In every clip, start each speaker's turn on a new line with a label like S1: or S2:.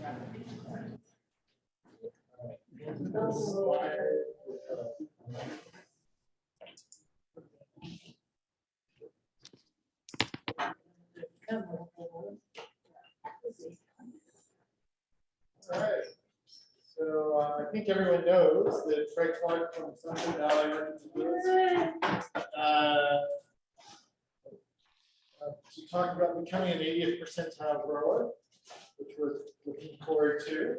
S1: All right. So I think everyone knows that Fred Clarke from Sunset Valley to talk about becoming an 80th percentile grower, which we're looking forward to.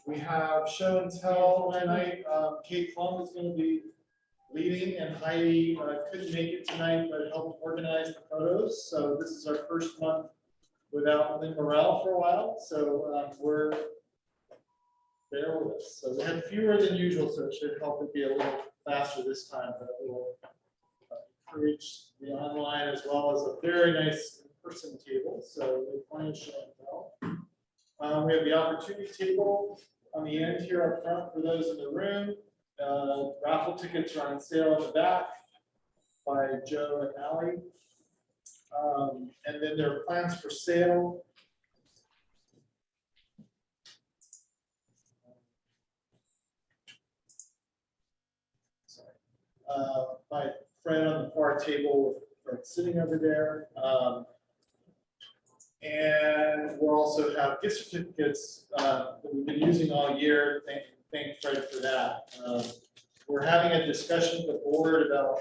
S1: We have show and tell tonight. Kate Plum is going to be leading, and Heidi couldn't make it tonight, but helped organize the photos. So this is our first month without Lynn Morrell for a while. So we're there with us. So we had fewer than usual, so it should help it be a little faster this time, but we'll encourage the online as well as a very nice in-person table. So we plan to show and tell. We have the opportunity table on the end here up front for those in the room. Raffle tickets are on sale in the back by Joe and Allie. And then there are plans for sale. My friend on the far table sitting over there. And we'll also have gift certificates that we've been using all year. Thank Fred for that. We're having a discussion with the board about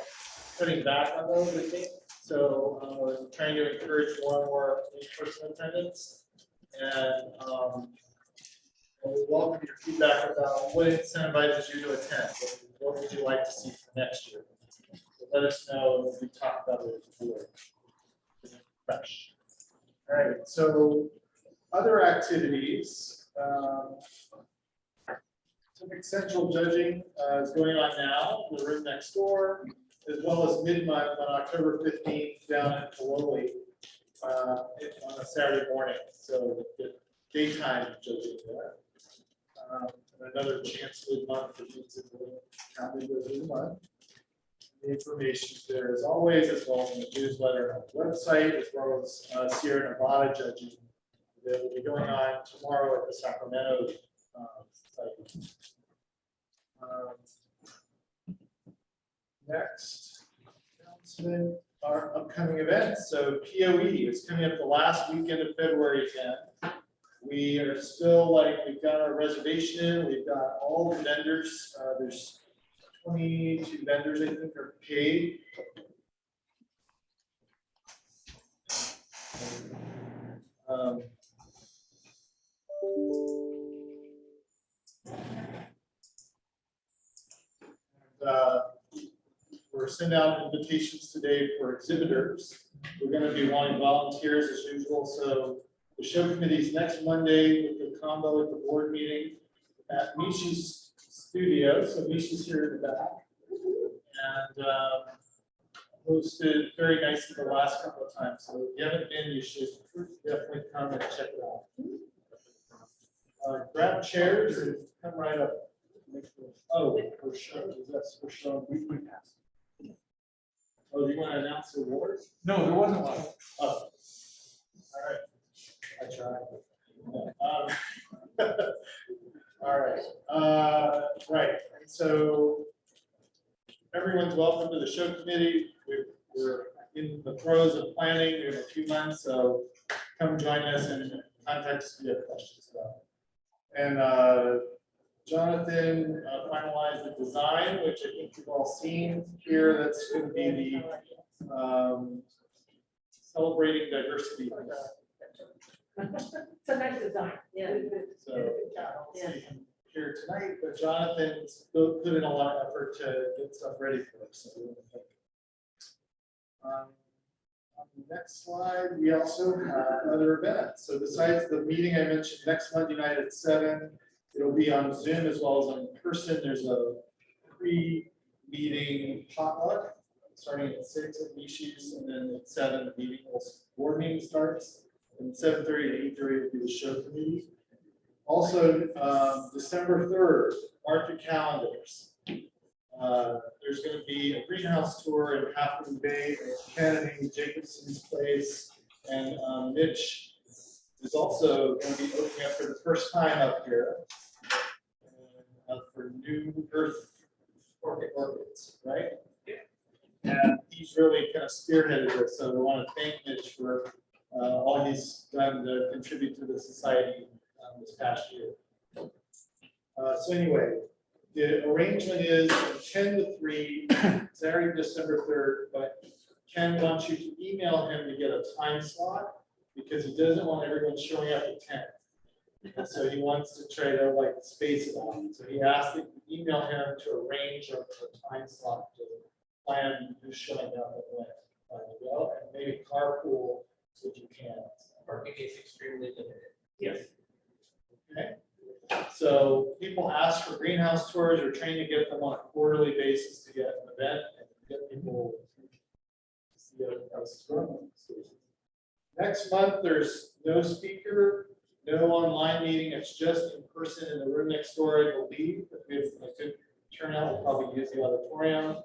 S1: cutting back on those, I think. So we're trying to encourage more and more in-person attendance. And we welcome your feedback about what incentivizes you to attend. What would you like to see for next year? So let us know as we talk about it before. Fresh. All right, so other activities. Some central judging is going on now in the room next door, as well as mid-month on October 15th down in Paloli on a Saturday morning. So the daytime judging there. And another chance mid-month for things in the county mid-month. The information there as always, as well as in the newsletter on the website, as well as Sierra Nevada judging that will be going on tomorrow at the Sacramento site. Next announcement, our upcoming events. So POE is coming up the last weekend of February again. We are still we've got our reservation in, we've got all the vendors. There's 22 vendors, I think, are paid. We're sending out invitations today for exhibitors. We're going to be wanting volunteers as usual. So the show committee's next Monday with the combo at the board meeting at Mishi's studio. So Mishi's here in the back. And hosted very nicely the last couple of times. So if you haven't been, you should definitely come and check it out. Grab chairs and come right up. Oh, for sure. That's for sure. Weekly pass. Oh, do you want to announce the awards?
S2: No, there wasn't one.
S1: Oh, all right. I tried. All right. Right. And so everyone's welcome to the show committee. We're in the throes of planning. We have a few months, so come join us and contact us if you have questions about it. And Jonathan finalized the design, which I think you've all seen here. That's going to be the celebrating diversity.
S3: It's a nice design. Yeah.
S1: So I don't see him here tonight, but Jonathan's put in a lot of effort to get stuff ready for us. So on the next slide, we also have other events. So besides the meeting I mentioned next Monday night at 7. It'll be on Zoom as well as in person. There's a pre-meeting potluck starting at 6 at Mishi's, and then at 7 the board meeting starts. And 7:30 to 8:30 will be the show committee. Also, December 3rd, mark your calendars. There's going to be a greenhouse tour in Half Moon Bay, Kennedy, Jacobson's place, and Mitch is also going to be opening up for the first time up here for new earth orchids, right? And he's really kind of spearheaded this, so we want to thank Mitch for all he's done to contribute to the society this past year. So anyway, the arrangement is from 10 to 3, Saturday, December 3rd, but Ken wants you to email him to get a time slot because he doesn't want everyone showing up at 10. And so he wants to try to like space it out. So he asked that you email him to arrange a time slot to plan who's showing up and when. Well, and maybe carpool if you can.
S2: Parking is extremely limited.
S3: Yes.
S1: Okay. So people ask for greenhouse tours. We're trying to get them on a quarterly basis to get an event and get people to see how this is going. Next month, there's no speaker, no online meeting. It's just in person in the room next door, I believe. If we have a good turnout, we'll probably use the auditorium.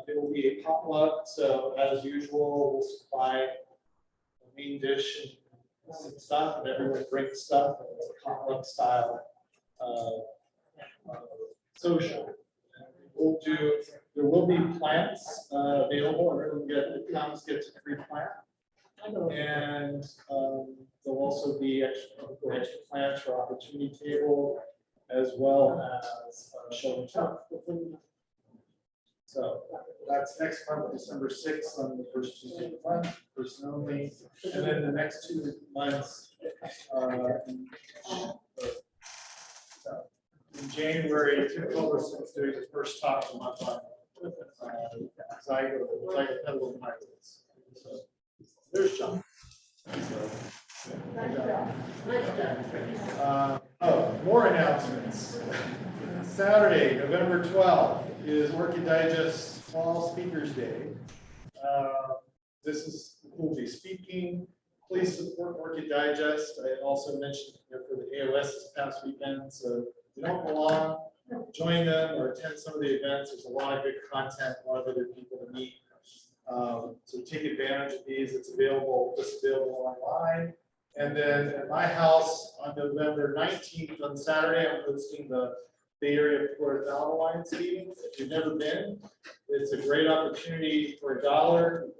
S1: It will be a potluck, so as usual, we'll supply a main dish and some stuff, and everyone brings stuff, and it's a potluck style social. There will be plants available. Everyone gets a free plant, and there'll also be extra plants for opportunity table, as well as show and tell. So that's next month, December 6th, on the first Tuesday of the month, person only. And then the next 2 months, in January, Tim Culberson's doing the first talk of the month on zygote hybrids. So there's John. More announcements. Saturday, November 12th is Orchid Digest Fall Speakers Day. This is who will be speaking. Please support Orchid Digest. I also mentioned for the AOS this past weekend. So if you don't belong, join them or attend some of the events. There's a lot of good content, a lot of other people to meet. So take advantage of these. It's available online. And then at my house on November 19th on Saturday, I'm hosting the Bay Area Florida Alliance meeting. If you've never been, it's a great opportunity for $1.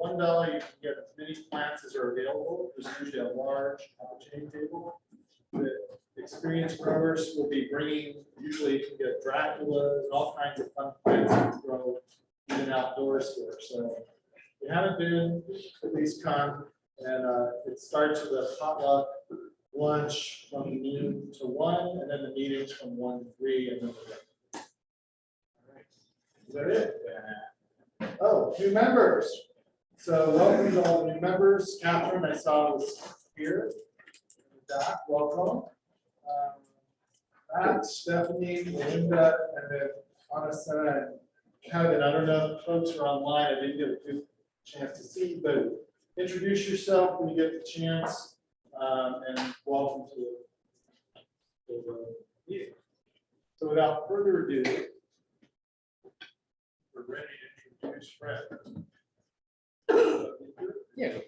S1: $1, you can get as many plants as are available. There's usually a large opportunity table. The experienced growers will be bringing, usually you can get Draculas and all kinds of fun plants to grow even outdoors here. So if you haven't been, at least come. And it starts with a potluck lunch from noon to 1, and then the meetings from 1 to 3, and then the all right. Is that it? Oh, new members. So welcome to all the new members. Catherine, I saw was here. Welcome. Matt, Stephanie, Linda, and then Anna and Kevin. I don't know if folks are online. I didn't get a good chance to see, but introduce yourself when you get the chance, and welcome to the meeting. So without further ado, we're ready to introduce Fred. Yeah.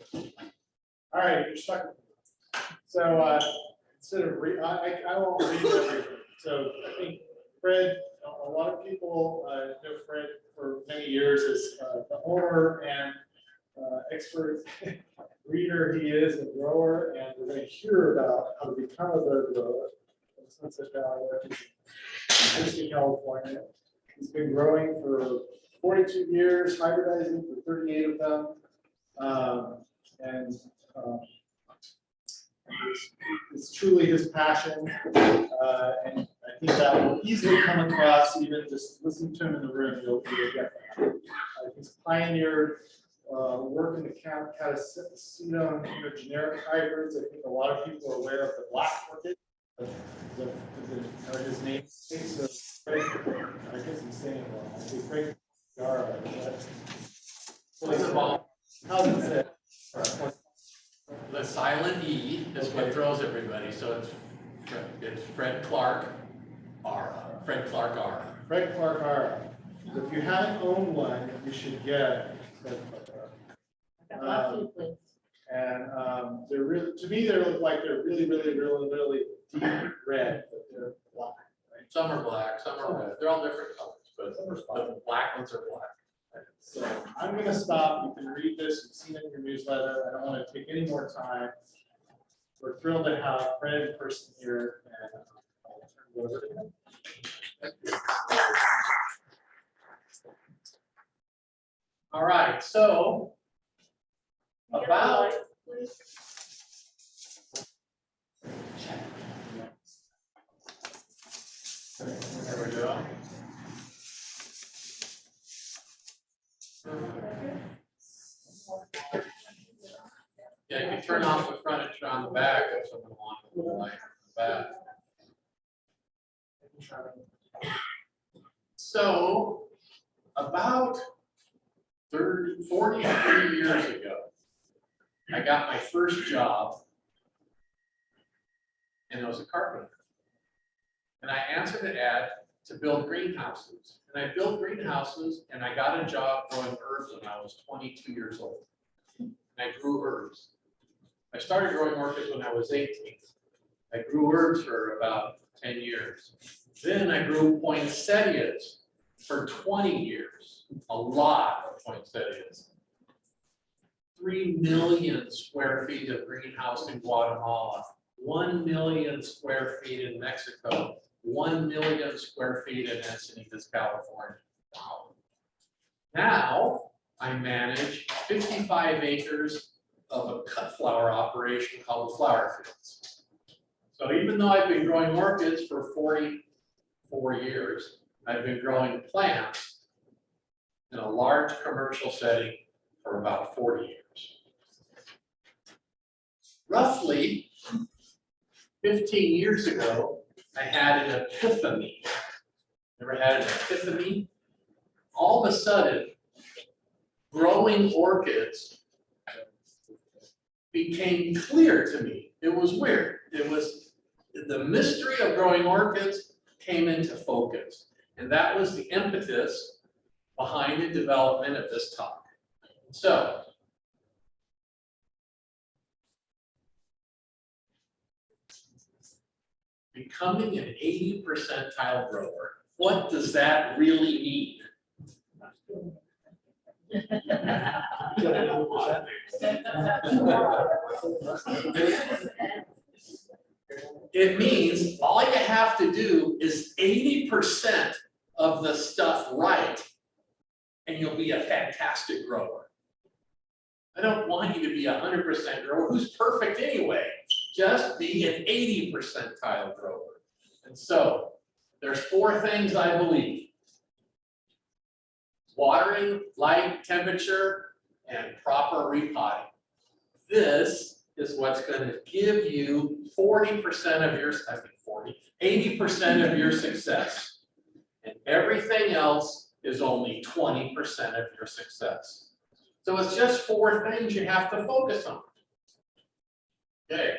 S1: All right, you're stuck. So instead of I won't read everything. So I think Fred, a lot of people know Fred for many years as the owner and expert reader he is, a grower, and we're going to hear about how to become a bird grower in Sunset Valley, Michigan, California. He's been growing for 42 years, hybridizing for 38 of them, and it's truly his passion, and I think that will easily come across even just listening to him in the room. You'll get that. He's pioneered work in the Catasetum, generic hybrids. I think a lot of people are aware of the black orchid. His name. So, I guess I'm saying wrong. How's it say?
S2: The silent E is what throws everybody, so it's Fred Clarke Ara. Fred Clarke Ara.
S1: Fred Clarke Ara. So if you haven't owned one, you should get Fred Clarke Ara. And they're really, to me, they look like they're really deep red, but they're black. Right?
S2: Some are black, some are red. They're all different colors, but
S1: Some are spotted.
S2: the black ones are black.
S1: So I'm gonna stop. You can read this. You've seen it in your newsletter. I don't want to take any more time. We're thrilled to have Fred in person here, and I'll turn it over to him.
S2: All right, so about there we go. Yeah, you can turn off the furniture on the back if someone wants the light on the back. So about 43 years ago, I got my first job, and it was a carpenter. And I answered an ad to build greenhouses. And I built greenhouses, and I got a job growing herbs when I was 22 years old. And I grew herbs. I started growing orchids when I was 18. I grew herbs for about 10 years. Then I grew poinsettias for 20 years. A lot of poinsettias. 3 million square feet of greenhouse in Guatemala. 1 million square feet in Mexico. 1 million square feet in Encinitas, California. Wow. Now I manage 55 acres of a cut flower operation called the Flower Fields. So even though I've been growing orchids for 44 years, I've been growing plants in a large commercial setting for about 40 years. Roughly 15 years ago, I had an epiphany. Ever had an epiphany? All of a sudden, growing orchids became clear to me. It was weird. It was the mystery of growing orchids came into focus. And that was the impetus behind the development of this talk. So, becoming an 80 percentile grower, what does that really mean? It means all you have to do is 80% of the stuff right, and you'll be a fantastic grower. I don't want you to be a 100% grower who's perfect anyway. Just be an 80 percentile grower. And so there's 4 things I believe. Watering, light, temperature, and proper repotting. This is what's going to give you 40% of your, I think 40, 80% of your success. And everything else is only 20% of your success. So it's just 4 things you have to focus on. Okay.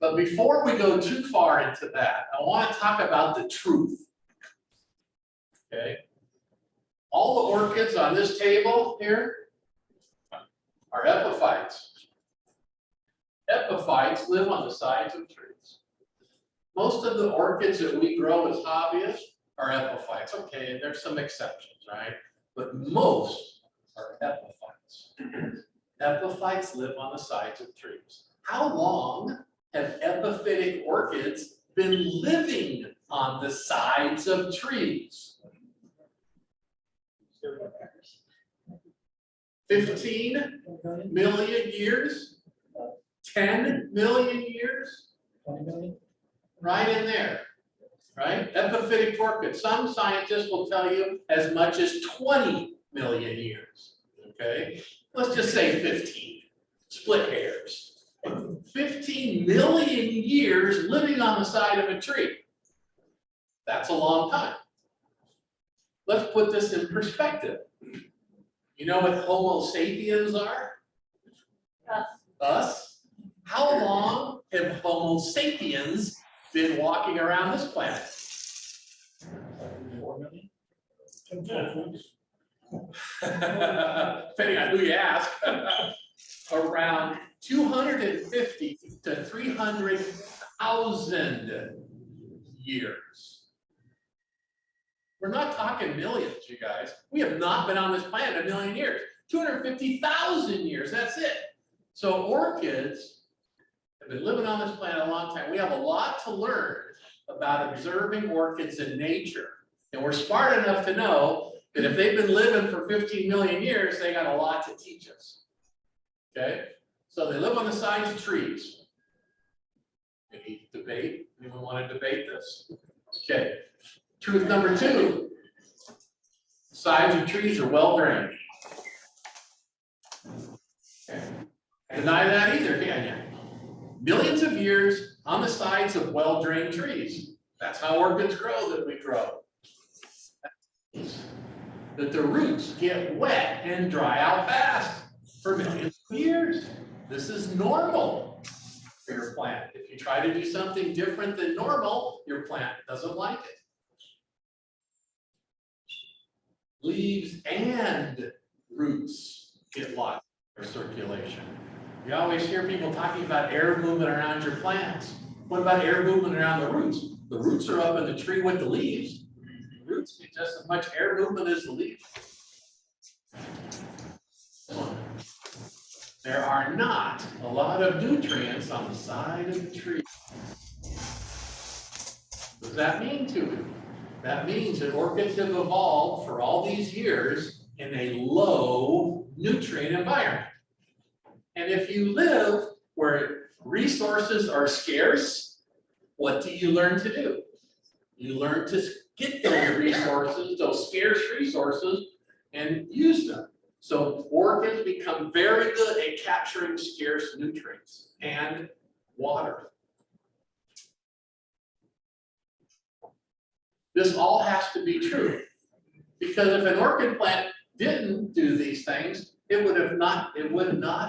S2: But before we go too far into that, I want to talk about the truth. Okay. All the orchids on this table here are epiphytes. Epiphytes live on the sides of trees. Most of the orchids that we grow as hobbyists are epiphytes. Okay, there's some exceptions, right? But most are epiphytes. Epiphytes live on the sides of trees. How long have epiphytic orchids been living on the sides of trees? 15 million years? 10 million years?
S1: 20 million?
S2: Right in there, right? Epiphytic orchids. Some scientists will tell you as much as 20 million years, okay? Let's just say 15, split hairs. 15 million years living on the side of a tree. That's a long time. Let's put this in perspective. You know what Homo sapiens are? Us. How long have Homo sapiens been walking around this planet?
S1: 4 million?
S2: Depending on who you ask. around 250 to 300,000 years. We're not talking millions, you guys. We have not been on this planet a million years. 250,000 years, that's it. So orchids have been living on this planet a long time. We have a lot to learn about observing orchids in nature. And we're smart enough to know that if they've been living for 15 million years, they got a lot to teach us. Okay? So they live on the sides of trees. Any debate? Anyone want to debate this? Okay. Truth number 2. Sides of trees are well drained. Okay. Deny that either, can you? Millions of years on the sides of well-drained trees. That's how orchids grow that we grow. That the roots get wet and dry out fast for millions of years. This is normal for your plant. If you try to do something different than normal, your plant doesn't like it. Leaves and roots get lost in circulation. You always hear people talking about air movement around your plants. What about air movement around the roots? The roots are up in the tree with the leaves. The roots get just as much air movement as the leaves. There are not a lot of nutrients on the side of the tree. What does that mean to you? That means that orchids have evolved for all these years in a low nutrient environment. And if you live where resources are scarce, what do you learn to do? You learn to get those resources, those scarce resources, and use them. So orchids become very good at capturing scarce nutrients and water. This all has to be true, because if an orchid plant didn't do these things, it would not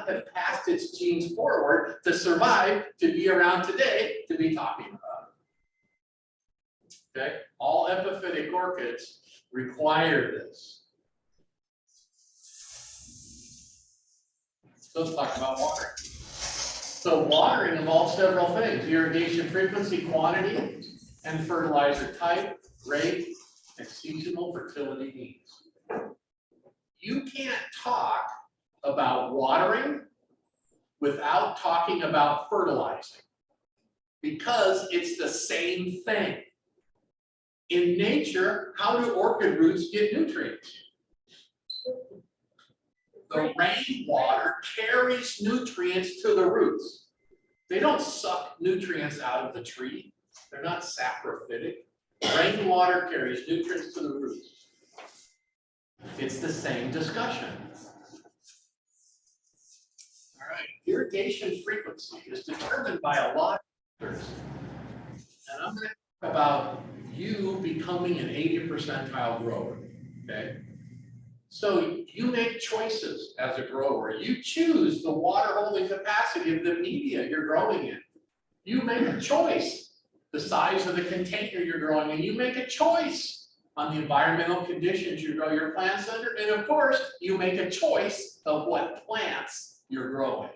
S2: have passed its genes forward to survive, to be around today, to be talking about it. Okay, all epiphytic orchids require this. So let's talk about watering. So watering involves several things: irrigation frequency, quantity, and fertilizer type, rate, and seasonal fertility needs. You can't talk about watering without talking about fertilizing, because it's the same thing. In nature, how do orchid roots get nutrients? The rainwater carries nutrients to the roots. They don't suck nutrients out of the tree. They're not saprophytic. Rainwater carries nutrients to the roots. It's the same discussion. All right, irrigation frequency is determined by a lot of factors. And I'm going to talk about you becoming an 80th percentile grower, okay? So you make choices as a grower. You choose the water holding capacity of the media you're growing in. You make a choice, the size of the container you're growing in. You make a choice on the environmental conditions you grow your plants under. And of course, you make a choice of what plants you're growing.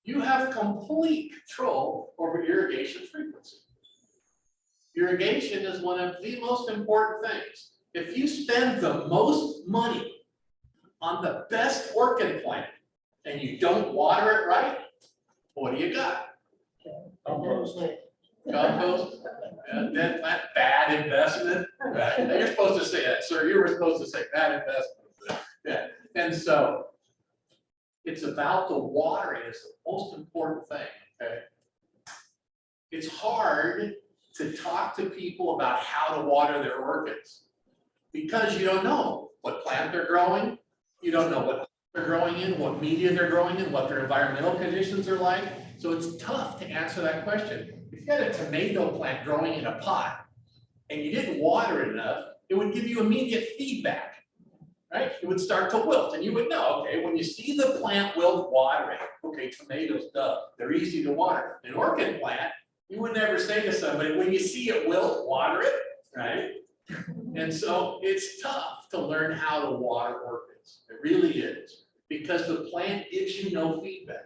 S2: You have complete control over irrigation frequency. Irrigation is one of the most important things. If you spend the most money on the best orchid plant and you don't water it right, what do you got?
S1: Compost.
S2: Compost? Dead plant, bad investment. Right? Now, you're supposed to say that, sir. You were supposed to say bad investment. Yeah. And so it's about the watering. It's the most important thing. Okay. It's hard to talk to people about how to water their orchids because you don't know what plant they're growing. You don't know what they're growing in, what media they're growing in, what their environmental conditions are like. So it's tough to answer that question. If you had a tomato plant growing in a pot and you didn't water it enough, it would give you immediate feedback, right? It would start to wilt and you would know, okay, when you see the plant wilt, water it. Okay, tomatoes, duh, they're easy to water. An orchid plant, you would never say to somebody, when you see it wilt, water it, right? And so it's tough to learn how to water orchids. It really is. because the plant gives you no feedback.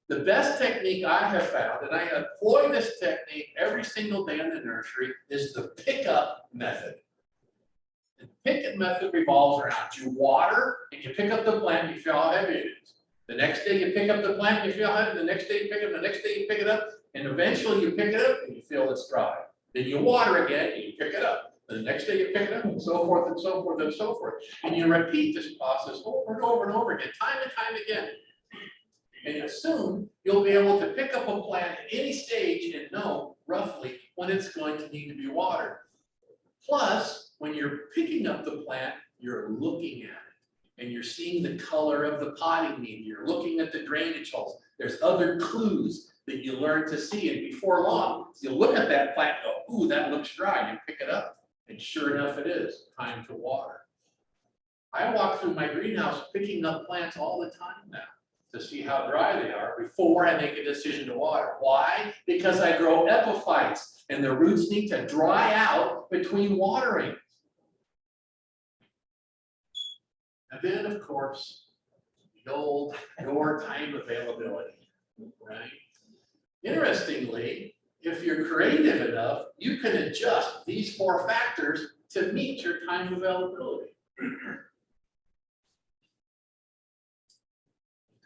S2: The best technique I have found, and I employ this technique every single day in the nursery, is the pickup method. The pickup method revolves around you water and you pick up the plant and you feel how heavy it is. The next day you pick up the plant and you feel heavy, the next day you pick it up, the next day you pick it up, and eventually you pick it up and you feel it's dry. Then you water again and you pick it up. The next day you pick it up, and so forth and so forth and so forth. And you repeat this process over and over and over again, time and time again. And soon you'll be able to pick up a plant at any stage and know roughly when it's going to need to be watered. Plus, when you're picking up the plant, you're looking at it and you're seeing the color of the potting media. You're looking at the drainage holes. There's other clues that you learn to see. And before long, you'll look at that plant and go, ooh, that looks dry. You pick it up. And sure enough, it is time to water. I walk through my greenhouse picking up plants all the time now to see how dry they are before I make a decision to water. Why? Because I grow epiphytes and the roots need to dry out between watering. And then, of course, the old your time availability, right? Interestingly, if you're creative enough, you can adjust these 4 factors to meet your time availability.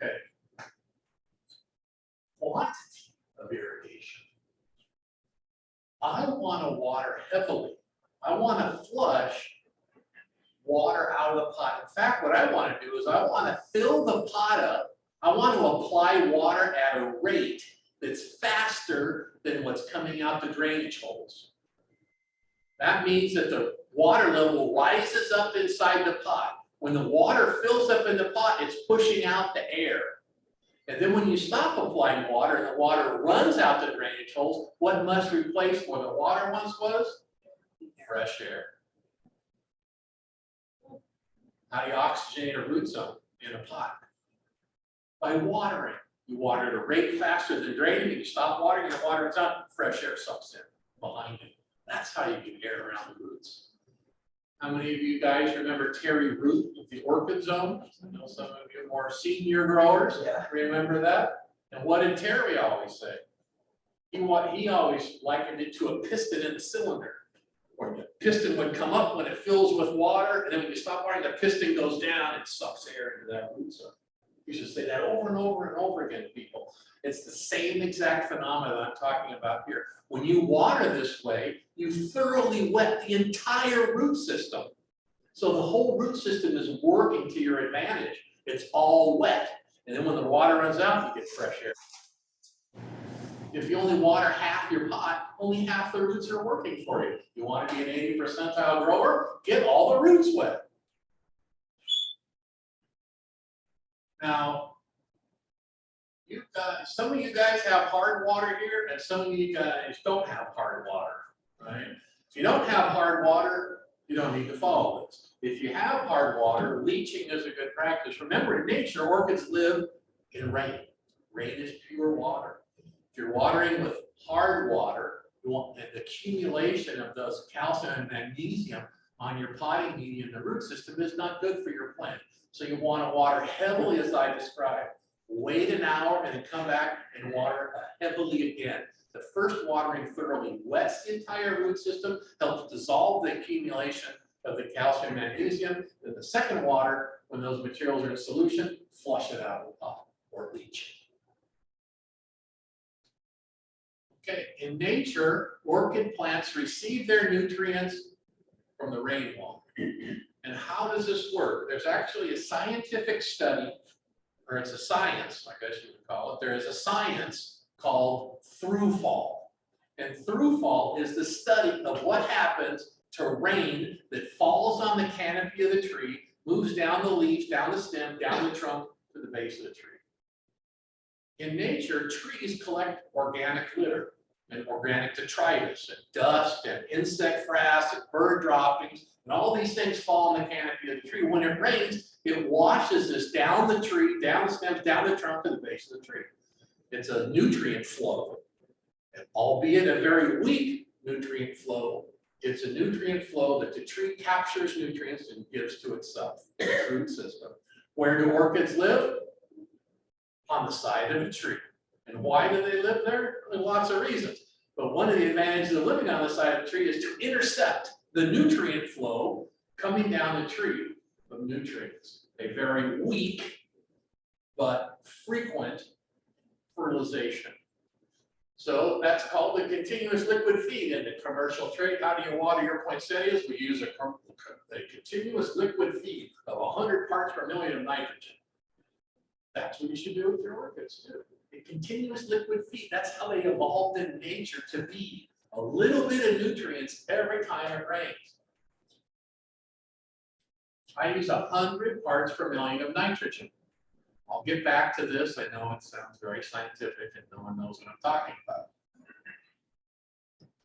S2: Okay. Quantity of irrigation. I want to water heavily. I want to flush water out of the pot. In fact, what I want to do is I want to fill the pot up. I want to apply water at a rate that's faster than what's coming out the drainage holes. That means that the water level rises up inside the pot. When the water fills up in the pot, it's pushing out the air. And then when you stop applying water and the water runs out the drainage holes, what must replace where the water once was? Fresh air. How do you oxygenate a root zone in a pot? By watering. You water at a rate faster than draining, and you stop watering and the water is out, fresh air sucks in behind it. That's how you get air around the roots. How many of you guys remember Terry Root with the Orchid zone? I know some of you more senior growers remember that. And what did Terry always say? He always likened it to a piston in the cylinder. Where the piston would come up when it fills with water, and then when you stop watering, the piston goes down and sucks air into that root zone. You should say that over and over and over again to people. It's the same exact phenomenon I'm talking about here. When you water this way, you thoroughly wet the entire root system. So the whole root system is working to your advantage. It's all wet. And then when the water runs out, you get fresh air. If you only water half your pot, only half the roots are working for you. You want to be an 80 percentile grower? Get all the roots wet. Now, some of you guys have hard water here, and some of you guys don't have hard water, right? If you don't have hard water, you don't need to follow this. If you have hard water, leaching is a good practice. Remember, in nature, orchids live in rain. Rain is pure water. If you're watering with hard water, you want the accumulation of those calcium and magnesium on your potting media in the root system is not good for your plant. So you want to water heavily as I described. Wait an hour and then come back and water heavily again. The first watering thoroughly wets the entire root system, helps dissolve the accumulation of the calcium and magnesium. Then the second water, when those materials are in solution, flush it out of the pot or leach. Okay, in nature, orchid plants receive their nutrients from the rainwater. And how does this work? There's actually a scientific study, or it's a science, I guess you would call it. There is a science called throughfall. And throughfall is the study of what happens to rain that falls on the canopy of the tree, moves down the leaves, down the stem, down the trunk to the base of the tree. In nature, trees collect organic litter and organic detritus and dust and insect frass and bird droppings, and all these things fall on the canopy of the tree. When it rains, it washes this down the tree, down the stems, down the trunk to the base of the tree. It's a nutrient flow, and albeit a very weak nutrient flow. It's a nutrient flow that the tree captures nutrients and gives to itself, its root system. Where do orchids live? On the side of a tree. And why do they live there? Well, lots of reasons. But one of the advantages of living on the side of the tree is to intercept the nutrient flow coming down the tree of nutrients. A very weak but frequent fertilization. So that's called the continuous liquid feed in the commercial trade. How do you water your poinsettias? We use a continuous liquid feed of 100 parts per million of nitrogen. That's what you should do with your orchids too. A continuous liquid feed. That's how they evolved in nature to be. A little bit of nutrients every time it rains. I use 100 parts per million of nitrogen. I'll get back to this. I know it sounds very scientific and no one knows what I'm talking about.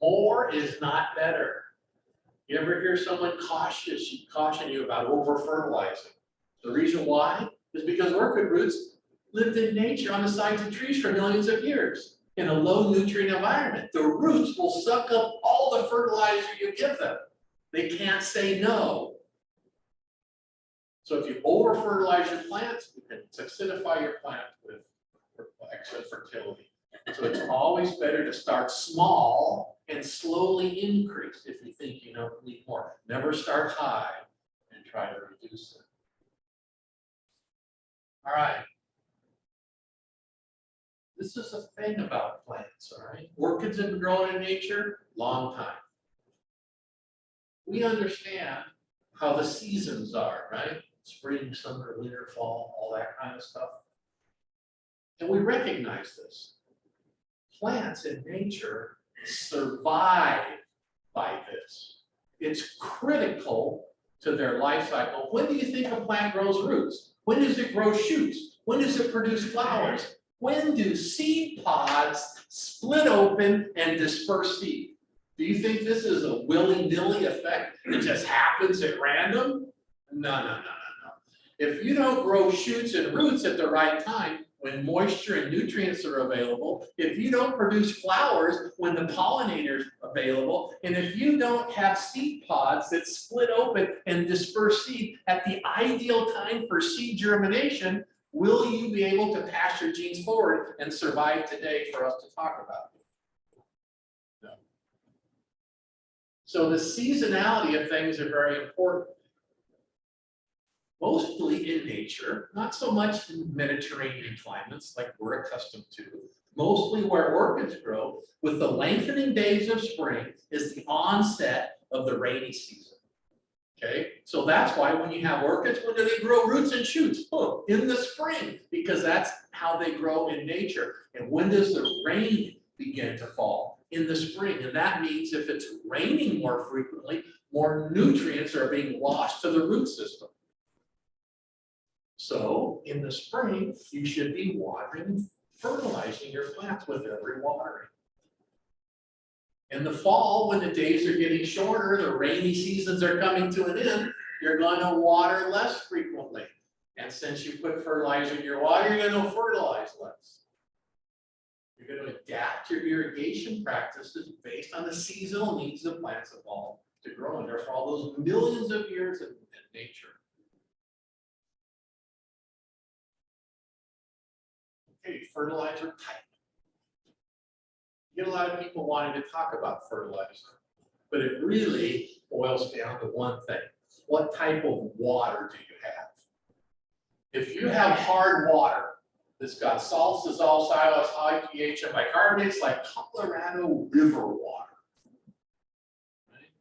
S2: More is not better. You ever hear someone caution you about over fertilizing? The reason why is because orchid roots lived in nature on the sides of trees for millions of years in a low nutrient environment. The roots will suck up all the fertilizer you give them. They can't say no. So if you over fertilize your plants, you can acidify your plant with excess fertility. So it's always better to start small and slowly increase if you think you need more. Never start high and try to reduce it. All right. This is a thing about plants, all right? Orchids have been growing in nature long time. We understand how the seasons are, right? Spring, summer, winter, fall, all that kind of stuff. And we recognize this. Plants in nature survive by this. It's critical to their life cycle. When do you think a plant grows roots? When does it grow shoots? When does it produce flowers? When do seed pods split open and disperse seed? Do you think this is a willy-nilly effect that just happens at random? No. If you don't grow shoots and roots at the right time, when moisture and nutrients are available, if you don't produce flowers when the pollinator is available, and if you don't have seed pods that split open and disperse seed at the ideal time for seed germination, will you be able to pass your genes forward and survive today for us to talk about? No. So the seasonality of things are very important. Mostly in nature, not so much in Mediterranean climates like we're accustomed to. Mostly where orchids grow, with the lengthening days of spring is the onset of the rainy season. Okay, so that's why when you have orchids, when do they grow roots and shoots? Oh, in the spring, because that's how they grow in nature. And when does the rain begin to fall? In the spring. And that means if it's raining more frequently, more nutrients are being lost to the root system. So in the spring, you should be watering, fertilizing your plants with every watering. In the fall, when the days are getting shorter, the rainy seasons are coming to an end, you're going to water less frequently. And since you put fertilizer in your water, you're going to fertilize less. You're going to adapt your irrigation practices based on the seasonal needs of plants evolved to grow in there for all those millions of years in nature. Okay, fertilizer type. You get a lot of people wanting to talk about fertilizer, but it really boils down to one thing. What type of water do you have? If you have hard water that's got salts, dissolved silos, high pH, and bicarbonates like Colorado River water, right?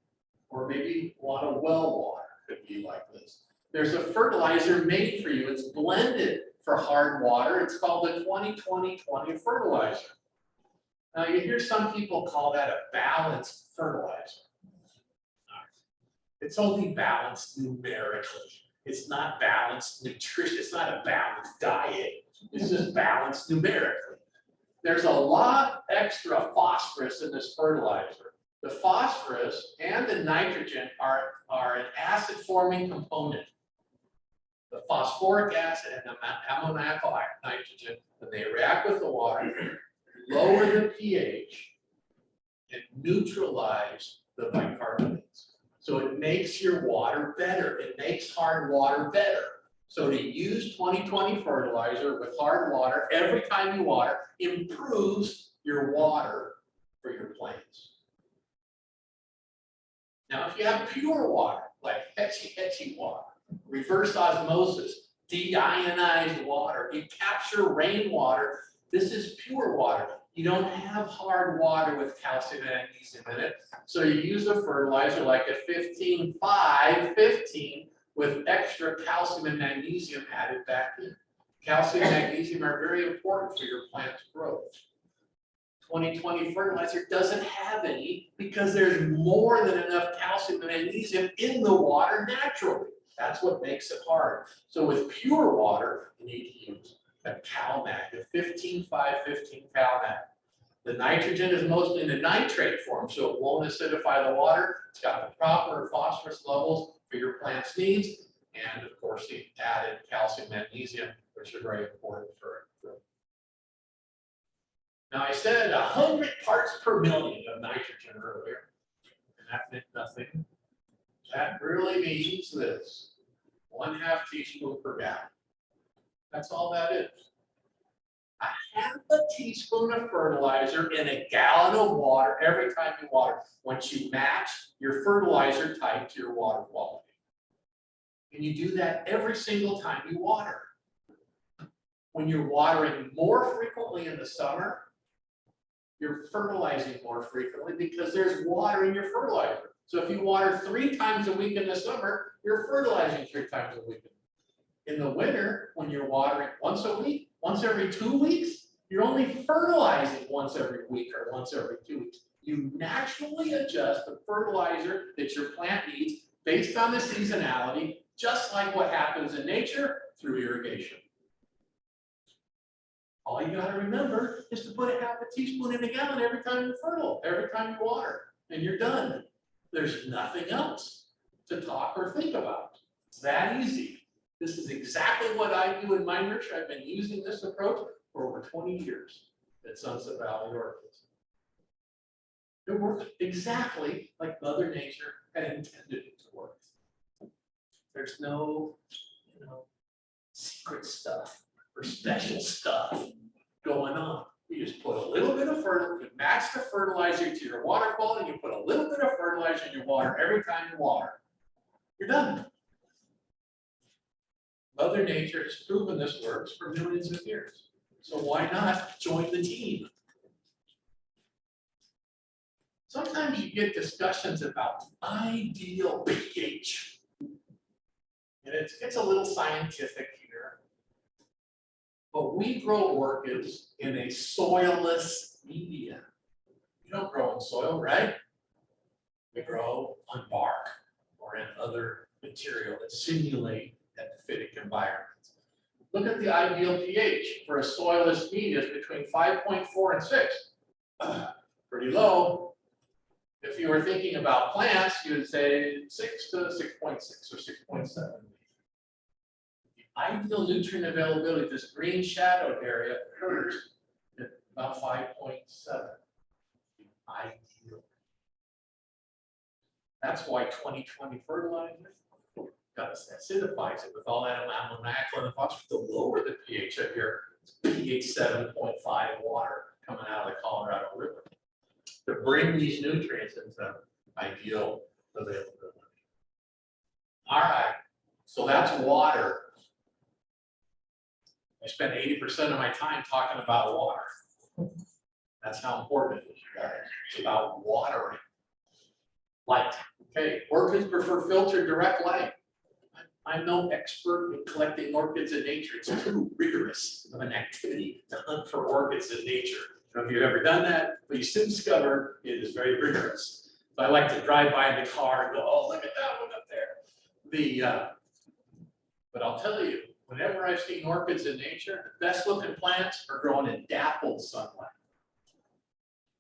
S2: Or maybe a lot of well water could be like this. There's a fertilizer made for you. It's blended for hard water. It's called the 20-20-20 fertilizer. Now you hear some people call that a balanced fertilizer. It's only balanced numerically. It's not balanced nutrition. It's not a balanced diet. It's just balanced numerically. There's a lot extra phosphorus in this fertilizer. The phosphorus and the nitrogen are an acid-forming component. The phosphoric acid and the ammoniacal nitrogen, when they react with the water, lower the pH and neutralize the bicarbonates. So it makes your water better. It makes hard water better. So to use 20/20 fertilizer with hard water every time you water improves your water for your plants. Now, if you have pure water, like hetchy water, reverse osmosis, deionized water, you capture rainwater, this is pure water. You don't have hard water with calcium and magnesium in it. So you use a fertilizer like a 15-5-15 with extra calcium and magnesium added back in. Calcium and magnesium are very important for your plant's growth. 20/20 fertilizer doesn't have any because there's more than enough calcium and magnesium in the water naturally. That's what makes it hard. So with pure water, you need to use a CalMag, a 15-5-15 CalMag. The nitrogen is mostly in a nitrate form, so it won't acidify the water. It's got the proper phosphorus levels for your plant's needs, and of course the added calcium, magnesium, which are very important for growth. Now I said 100 parts per million of nitrogen earlier, and that meant nothing. That really means this: 1/2 teaspoon per gallon. That's all that is. 1/2 teaspoon of fertilizer in a gallon of water every time you water, once you match your fertilizer type to your water quality. And you do that every single time you water. When you're watering more frequently in the summer, you're fertilizing more frequently because there's water in your fertilizer. So if you water 3 times a week in the summer, you're fertilizing 3 times a week. In the winter, when you're watering once a week, once every 2 weeks, you're only fertilizing once every week or once every 2 weeks. You naturally adjust the fertilizer that your plant needs based on the seasonality, just like what happens in nature through irrigation. All you gotta remember is to put 1/2 teaspoon in a gallon every time you fertile, every time you water, and you're done. There's nothing else to talk or think about. It's that easy. This is exactly what I do in my nursery. I've been using this approach for over 20 years at Sunset Valley Orchids. It works exactly like Mother Nature had intended it to work. There's no, secret stuff or special stuff going on. You just put a little bit of fertilizer, you match the fertilizer to your water quality, you put a little bit of fertilizer in your water every time you water. You're done. Mother Nature has proven this works for millions of years. So why not join the team? Sometimes you get discussions about ideal pH. And it gets a little scientific here. But we grow orchids in a soilless medium. You don't grow in soil, right? We grow on bark or in other material that simulate epiphytic environments. Look at the ideal pH for a soilless medium is between 5.4 and 6. Pretty low. If you were thinking about plants, you would say 6 to 6.6 or 6.7. The ideal nutrient availability, this green shadowed area, occurs at about 5.7. Ideal. That's why 20/20 fertilizer acidifies it with all that ammoniacal and phosphorus to lower the pH of your pH 7.5 water coming out of the Colorado River to bring these nutrients into ideal availability. All right, so that's water. I spend 80% of my time talking about water. That's how important it is, you guys. It's about watering. Light. Okay, orchids prefer filtered direct light. I'm no expert in collecting orchids in nature. It's too rigorous of an activity to hunt for orchids in nature. I don't know if you've ever done that, but you soon discover it is very rigorous. So I like to drive by in the car and go, oh, look at that one up there. But I'll tell you, whenever I've seen orchids in nature, the best looking plants are growing in dappled sunlight.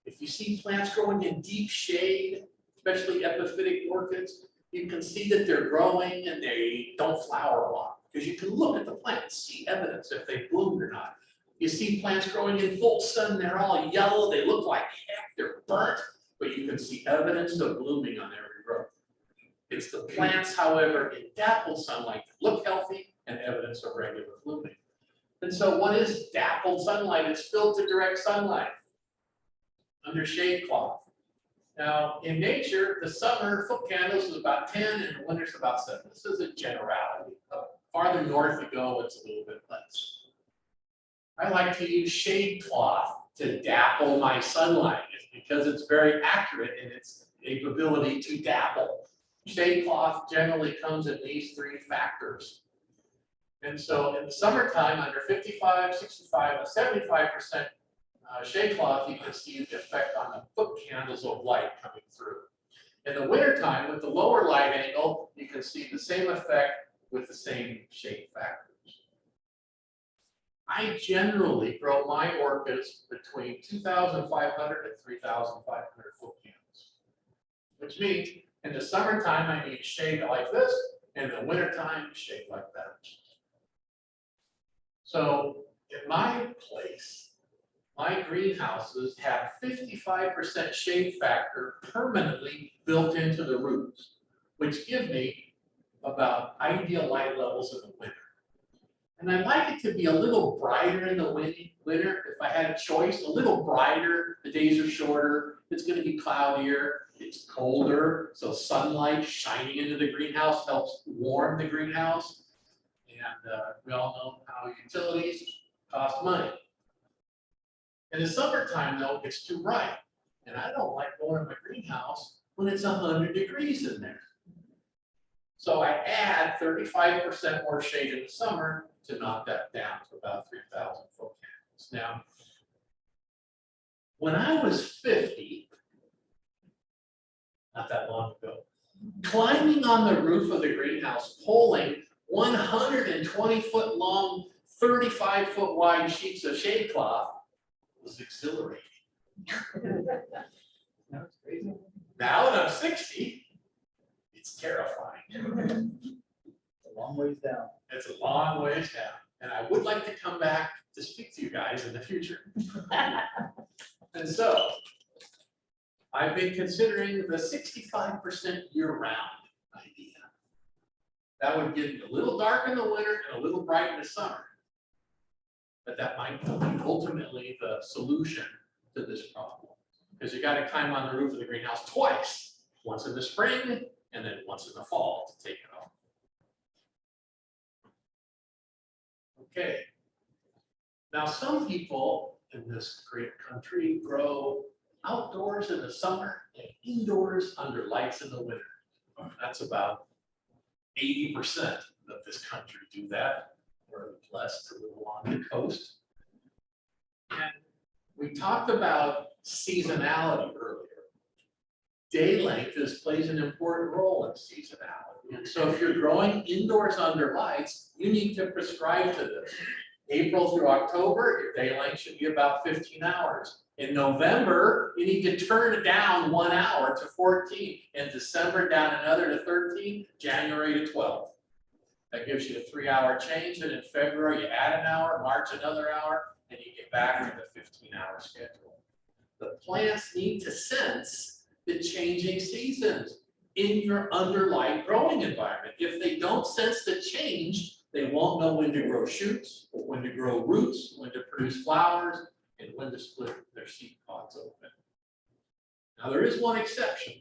S2: If you see plants growing in deep shade, especially epiphytic orchids, you can see that they're growing and they don't flower a lot because you can look at the plant and see evidence if they bloomed or not. You see plants growing in full sun, they're all yellow, they look like heck, they're burnt, but you can see evidence of blooming on every growth. It's the plants, however, in dappled sunlight that look healthy and evidence of regular blooming. And so what is dappled sunlight? It's filtered direct sunlight under shade cloth. Now, in nature, the summer foot candles is about 10 and the winter's about 7. This is a generality. Farther north you go, it's a little bit less. I like to use shade cloth to dapple my sunlight. It's because it's very accurate in its capability to dapple. Shade cloth generally comes in these 3 factors. And so in the summertime, under 55, 65, and 75% shade cloth, you can see the effect on the foot candles of light coming through. In the wintertime, with the lower light angle, you can see the same effect with the same shade factors. I generally grow my orchids between 2,500 and 3,500 foot candles, which means in the summertime, I need shade like this, and in the wintertime, shade like that. So in my place, my greenhouses have 55% shade factor permanently built into the roots, which give me about ideal light levels in the winter. And I like it to be a little brighter in the winter. If I had a choice, a little brighter, the days are shorter, it's going to be cloudier, it's colder, so sunlight shining into the greenhouse helps warm the greenhouse. And we all know how utilities cost money. In the summertime, though, it's too bright. And I don't like going in my greenhouse when it's 100 degrees in there. So I add 35% more shade in the summer to knock that down to about 3,000 foot candles. Now, when I was 50, not that long ago, climbing on the roof of the greenhouse, pulling 120-foot long, 35-foot wide sheets of shade cloth was exhilarating.
S4: That's crazy.
S2: Now that I'm 60, it's terrifying.
S4: It's a long ways down.
S2: It's a long ways down. And I would like to come back to speak to you guys in the future. And so I've been considering the 65% year-round idea. That would get a little dark in the winter and a little bright in the summer. But that might be ultimately the solution to this problem. Because you got to climb on the roof of the greenhouse twice, once in the spring and then once in the fall to take it off. Okay. Now, some people in this great country grow outdoors in the summer and indoors under lights in the winter. That's about 80% of this country do that. We're blessed to live along the coast. And we talked about seasonality earlier. Day length plays an important role in seasonality. And so if you're growing indoors under lights, you need to prescribe to this. April through October, your day length should be about 15 hours. In November, you need to turn it down 1 hour to 14. In December, down another to 13, January to 12. That gives you a 3-hour change. And in February, you add an hour, March, another hour, and you get back to the 15-hour schedule. The plants need to sense the changing seasons in your underlight growing environment. If they don't sense the change, they won't know when to grow shoots, when to grow roots, when to produce flowers, and when to split their seed pods open. Now, there is one exception.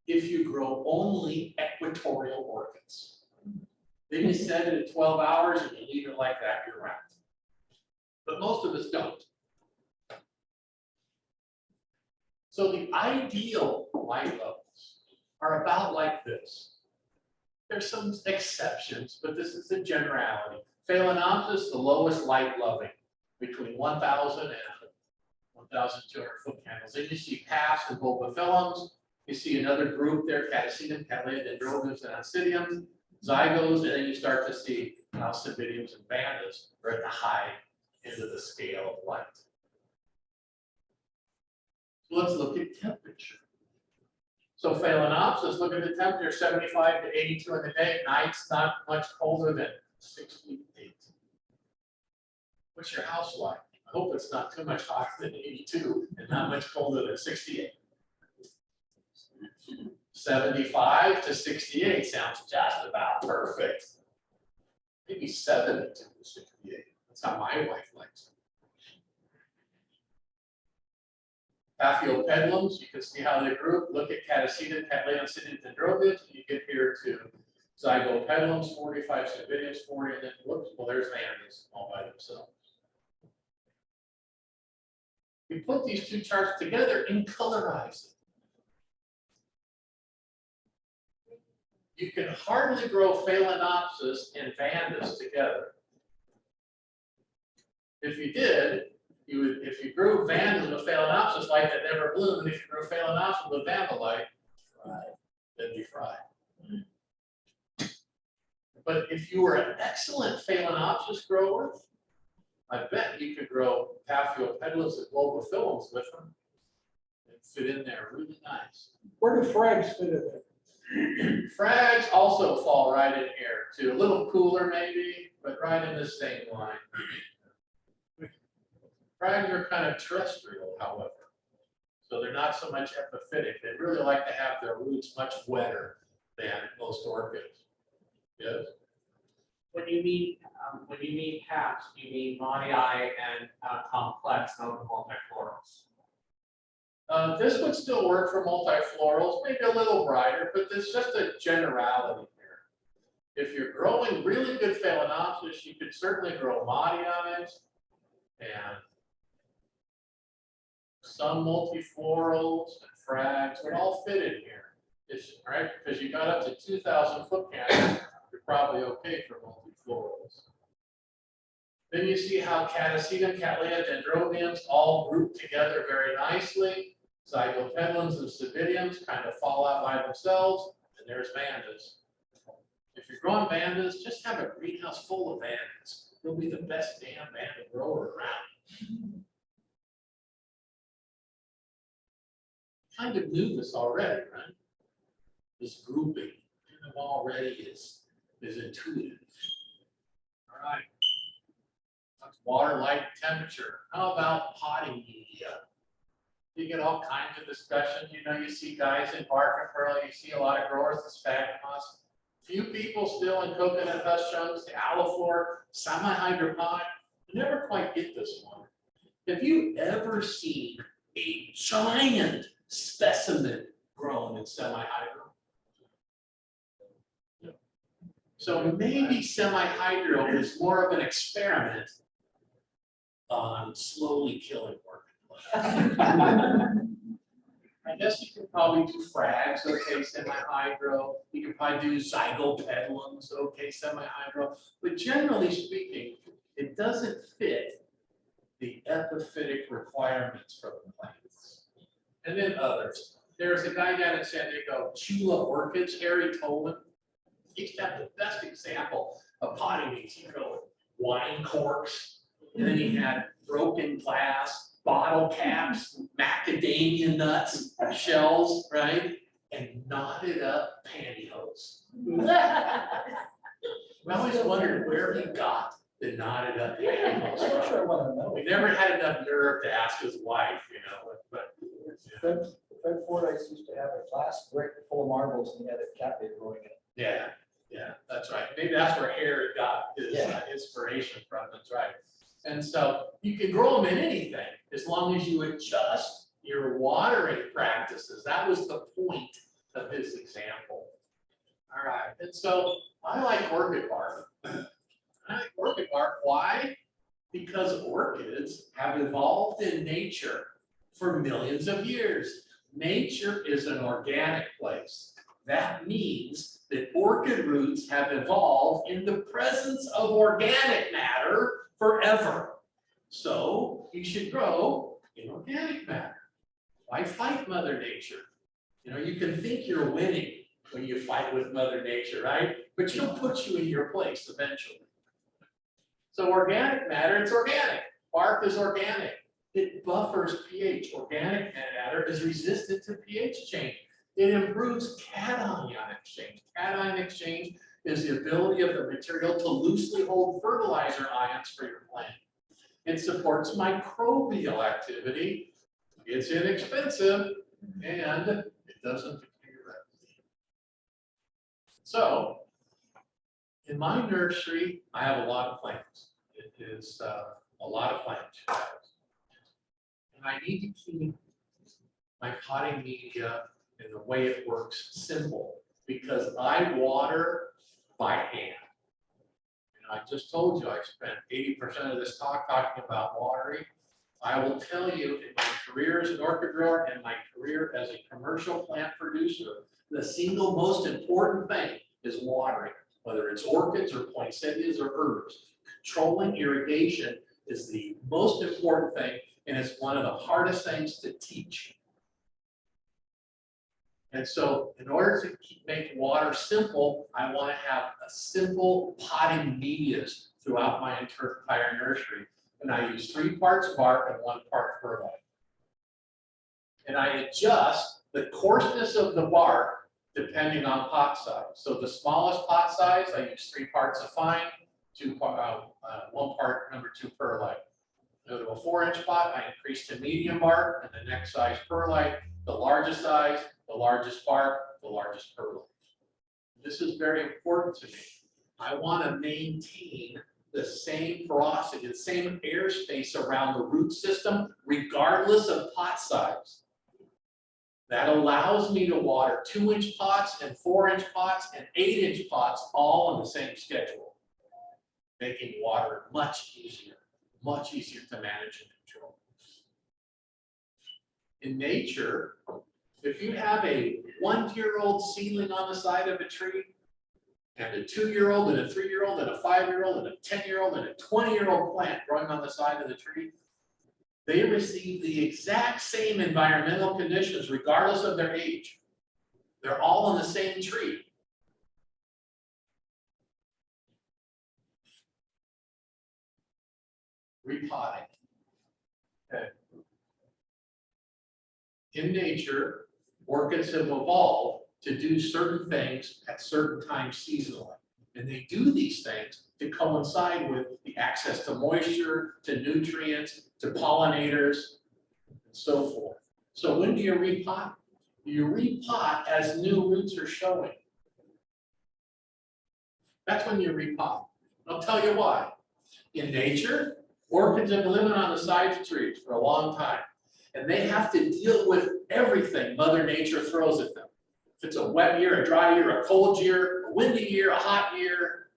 S2: If you grow only equatorial orchids. Then you set it at 12 hours and you leave it like that year round. But most of us don't. So the ideal light levels are about like this. There's some exceptions, but this is the generality. Phalaenopsis, the lowest light loving, between 1,000 and 1,200 foot candles. Then you see past and bulbophyllums. You see another group there, Catasetum, Cattleya, Dendrobiums, and Oncidiums, zygos, and then you start to see Alcibidiums and Bandas are at the high end of the scale of light. So let's look at temperature. So Phalaenopsis, look at the temperature, 75 to 82 in the day. Nights not much colder than 68. What's your house like? I hope it's not too much hotter than 82 and not much colder than 68. 75 to 68 sounds just about perfect. maybe 72 to 68. That's how my wife likes it. Paphiopedilums, you can see how they group. Look at Catasetum, Catleoncidium, Dendrobiums, and you get here to Zygopedilums, 45 Cividiums, 40, and then whoops, well, there's Vandas all by themselves. We put these two charts together and colorize it. You can hardly grow Phalaenopsis and Vandas together. If you did, you would, if you grew Vandas with Phalaenopsis light that never bloomed, and if you grew Phalaenopsis with Vandalite, they'd be fried. But if you were an excellent Phalaenopsis grower, I bet you could grow Paphiopedilums and Globophyllums with them and fit in there really nice.
S5: Where do frags fit in there?
S2: Frags also fall right in here too, a little cooler maybe, but right in the same line. Frags are kind of terrestrial, however, so they're not so much epiphytic. They really like to have their roots much wetter than most orchids. Yes.
S6: When you mean caps, you mean monii and complex, not multiflorals.
S2: This would still work for multiflorals, maybe a little brighter, but there's just a generality here. If you're growing really good Phalaenopsis, you could certainly grow modii and some multiflorals and frags, would all fit in here. It's, right, because you got up to 2,000 foot candles, you're probably okay for multiflorals. Then you see how Catasetum, Cattleya, Dendrobiums all group together very nicely. Zygopedilums and Cividiums kind of fall out by themselves, and there's Vandas. If you're growing Vandas, just have a greenhouse full of Vandas. You'll be the best damn Vanda grower around. Kind of knew this already, right? This grouping kind of already is intuitive. All right. That's water, light, temperature. How about potting media? You get all kinds of discussion. You know, you see guys in bark and pearl, you see a lot of growers in sphagnum moss. Few people still in coconut husk chunks, the aliflor, semi-hydroponic. I never quite get this one. Have you ever seen a giant specimen grown in semi-hydro? No. So maybe semi-hydro is more of an experiment on slowly killing orchid. I guess you can probably do frags, okay, semi-hydro. You can probably do zygopedilums, okay, semi-hydro. But generally speaking, it doesn't fit the epiphytic requirements for the plants. And then others. There's a guy down in San Diego, Chula Orchids, Harry Tolan. He's got the best example of potting these. He grew wine corks, and then he had broken glass, bottle caps, macadamia nuts, shells, right? And knotted up pantyhose. I always wondered where he got the knotted up pantyhose
S4: I'm
S2: from.
S4: sure I want to know.
S2: We never had enough nerve to ask his wife, you know, but.
S4: Fred Fordyce used to have a glass brick full of marbles and he had a cat baby growing in it.
S2: Yeah, that's right. Maybe that's where Harry got his inspiration from, that's right. And so you can grow them in anything as long as you adjust your watering practices. That was the point of his example. All right, and so I like orchid bark. I like orchid bark, why? Because orchids have evolved in nature for millions of years. Nature is an organic place. That means that orchid roots have evolved in the presence of organic matter forever. So you should grow in organic matter. Why fight Mother Nature? You know, you can think you're winning when you fight with Mother Nature, right? But she'll put you in your place eventually. So organic matter, it's organic. Bark is organic. It buffers pH. Organic matter is resistant to pH change. It improves cation exchange. Cation exchange is the ability of the material to loosely hold fertilizer ions for your plant. It supports microbial activity. It's inexpensive and it doesn't deteriorate. So In my nursery, I have a lot of plants. It is a lot of plants. And I need to keep my potting media and the way it works simple because I water by hand. And I just told you I spent 80% of this talk talking about watering. I will tell you in my career as an orchid grower and my career as a commercial plant producer, the single most important thing is watering, whether it's orchids or poinsettias or herbs. Controlling irrigation is the most important thing, and it's one of the hardest things to teach. And so in order to make water simple, I want to have a simple potting medias throughout my entire nursery. And I use 3 parts bark and 1 part perlite. And I adjust the coarseness of the bark depending on pot size. So the smallest pot size, I use 3 parts of fine, 1 part number 2 perlite. Go to a 4-inch pot, I increase to medium bark and the next size perlite. The largest size, the largest bark, the largest perlite. This is very important to me. I want to maintain the same porosity, the same airspace around the root system, regardless of pot size. That allows me to water 2-inch pots and 4-inch pots and 8-inch pots all on the same schedule, making water much easier to manage and control. In nature, if you have a 1-year-old seedling on the side of a tree, and a 2-year-old and a 3-year-old and a 5-year-old and a 10-year-old and a 20-year-old plant growing on the side of the tree, they receive the exact same environmental conditions regardless of their age. They're all on the same tree. Repotting. Okay. In nature, orchids have evolved to do certain things at certain times seasonally. And they do these things to coincide with the access to moisture, to nutrients, to pollinators, and so forth. So when do you repot? You repot as new roots are showing. That's when you repot. I'll tell you why. In nature, orchids have been living on the sides of trees for a long time. And they have to deal with everything Mother Nature throws at them. If it's a wet year, a dry year, a cold year, a windy year, a hot year,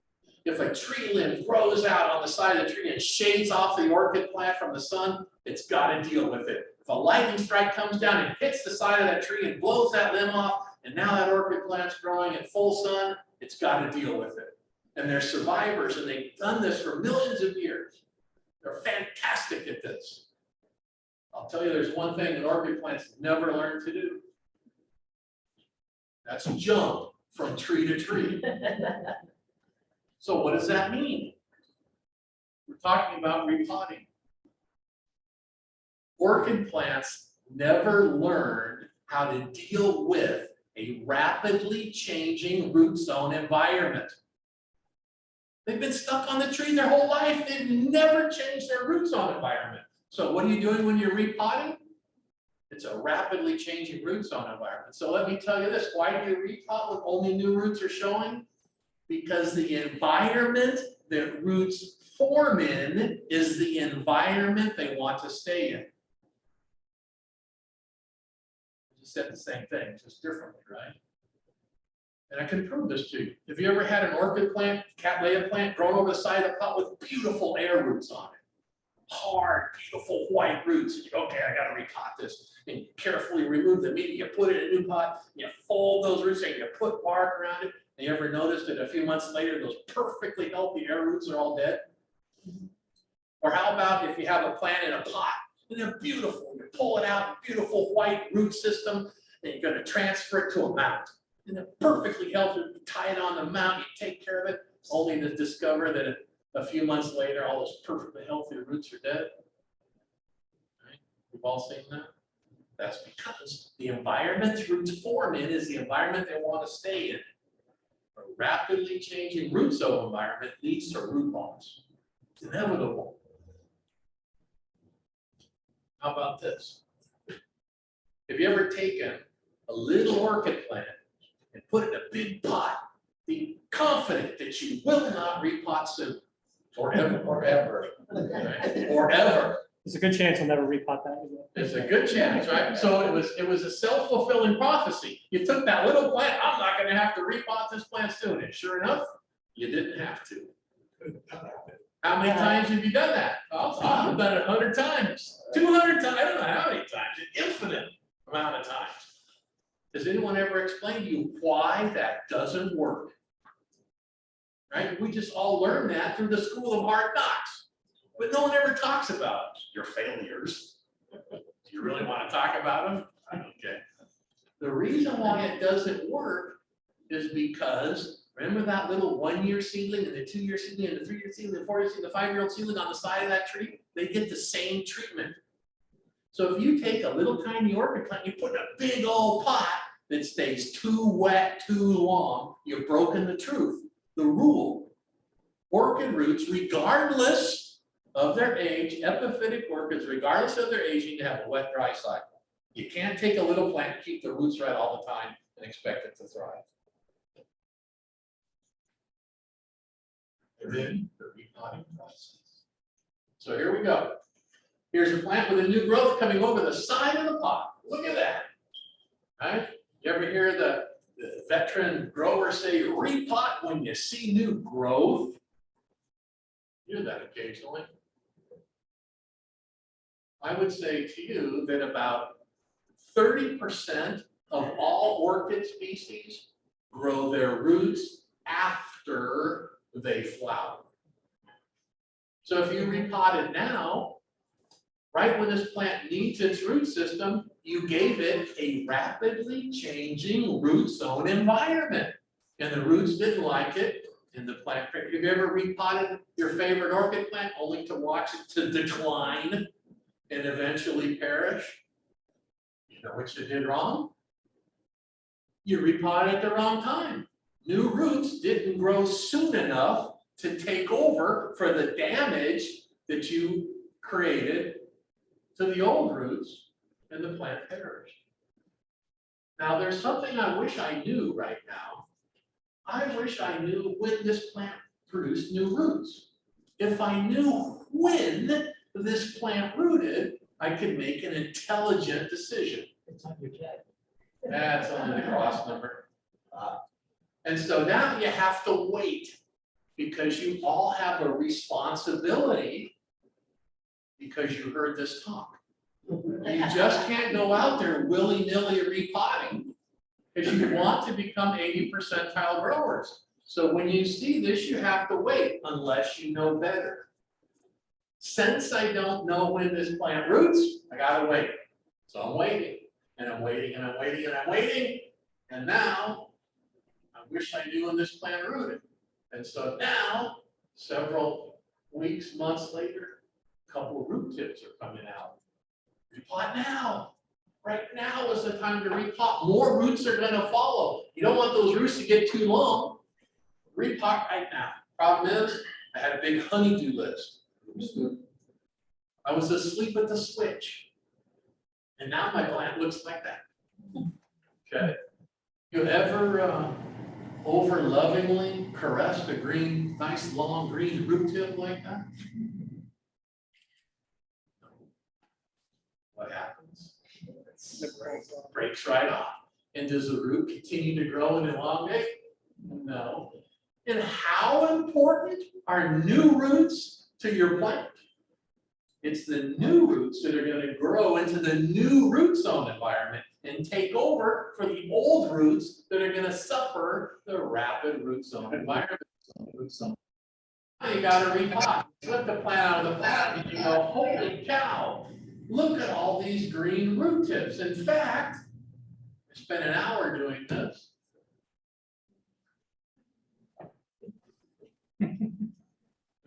S2: if a tree limb grows out on the side of the tree and shades off the orchid plant from the sun, it's got to deal with it. If a lightning strike comes down and hits the side of that tree and blows that limb off, and now that orchid plant's growing in full sun, it's got to deal with it. And they're survivors, and they've done this for millions of years. They're fantastic at this. I'll tell you, there's one thing that orchid plants never learn to do. That's jump from tree to tree. So what does that mean? We're talking about repotting. Orchid plants never learned how to deal with a rapidly changing root zone environment. They've been stuck on the tree their whole life. They've never changed their root zone environment. So what are you doing when you're repotting? It's a rapidly changing root zone environment. So let me tell you this, why do you repot when only new roots are showing? Because the environment that roots form in is the environment they want to stay in. I just said the same thing, just differently, right? And I can prove this to you. Have you ever had an orchid plant, cattleya plant, grown over the side of the pot with beautiful air roots on it? Hard, beautiful white roots. And you go, okay, I got to repot this. And you carefully remove the media, you put it in a new pot, you fold those roots and you put bark around it. And you ever noticed that a few months later, those perfectly healthy air roots are all dead? Or how about if you have a plant in a pot and they're beautiful, you pull it out, beautiful white root system, and you're going to transfer it to a mount. And they're perfectly healthy, you tie it on the mount, you take care of it, only to discover that a few months later, all those perfectly healthy roots are dead. Right? We've all seen that. That's because the environment roots form in is the environment they want to stay in. A rapidly changing root zone environment leads to root loss. It's inevitable. How about this? Have you ever taken a little orchid plant and put it in a big pot, be confident that you will not repot soon. Forever. Forever.
S7: There's a good chance we'll never repot that again.
S2: There's a good chance, right? So it was a self-fulfilling prophecy. You took that little plant, I'm not gonna have to repot this plant soon, and sure enough, you didn't have to. How many times have you done that? Oh, I've done it 100 times, 200 times, I don't know how many times, an infinite amount of times. Does anyone ever explain to you why that doesn't work? Right? We just all learned that through the school of hard knocks. But no one ever talks about your failures. Do you really want to talk about them? Okay. The reason why it doesn't work is because, remember that little 1-year seedling and the 2-year seedling and the 3-year seedling, the 4-year seedling, the 5-year-old seedling on the side of that tree? They get the same treatment. So if you take a little tiny orchid plant, you put in a big old pot that stays too wet too long, you've broken the truth, the rule. Orchid roots, regardless of their age, epiphytic orchids, regardless of their age, need to have a wet, dry cycle. You can't take a little plant and keep the roots right all the time and expect it to thrive. And then the repotting process. So here we go. Here's a plant with a new growth coming over the side of the pot. Look at that. Right? You ever hear the veteran grower say, repot when you see new growth? You hear that occasionally. I would say to you that about 30% of all orchid species grow their roots after they flower. So if you repot it now, right when this plant needs its root system, you gave it a rapidly changing root zone environment. And the roots didn't like it, and the plant, have you ever repotted your favorite orchid plant only to watch it to decline and eventually perish? You know what you did wrong? You repotted at the wrong time. New roots didn't grow soon enough to take over for the damage that you created to the old roots, and the plant perished. Now, there's something I wish I knew right now. I wish I knew when this plant produced new roots. If I knew when this plant rooted, I could make an intelligent decision.
S4: It's on your tag.
S2: That's only the cross number. And so now you have to wait, because you all have a responsibility because you heard this talk. You just can't go out there willy-nilly repotting because you want to become 80 percentile growers. So when you see this, you have to wait unless you know better. Since I don't know when this plant roots, I gotta wait. So I'm waiting, and I'm waiting, and I'm waiting, and I'm waiting. And now, I wish I knew when this plant rooted. And so now, several weeks, months later, a couple of root tips are coming out. Repot now. Right now is the time to repot. More roots are going to follow. You don't want those roots to get too long. Repot right now. Problem is, I had a big honeydew list. I was asleep at the switch. And now my plant looks like that. Okay. You ever over lovingly caressed a green, nice long green root tip like that? What happens? It breaks right off. And does the root continue to grow and elongate? No. And how important are new roots to your plant? It's the new roots that are going to grow into the new root zone environment and take over for the old roots that are going to suffer the rapid root zone environment. Now you got to repot. Flip the plant out of the pot and you go, holy cow, look at all these green root tips. In fact, I spent an hour doing this.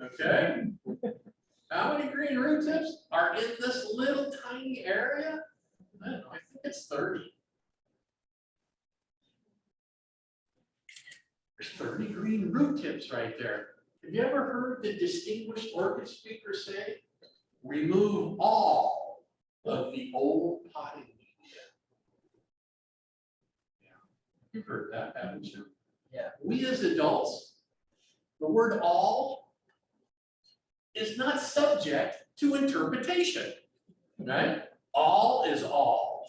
S2: Okay. How many green root tips are in this little tiny area? I don't know, I think it's 30. There's 30 green root tips right there. Have you ever heard the distinguished orchid speaker say, remove all of the old potting media? Yeah, you've heard that, haven't you?
S4: Yeah.
S2: We as adults, the word all is not subject to interpretation, right? All is all.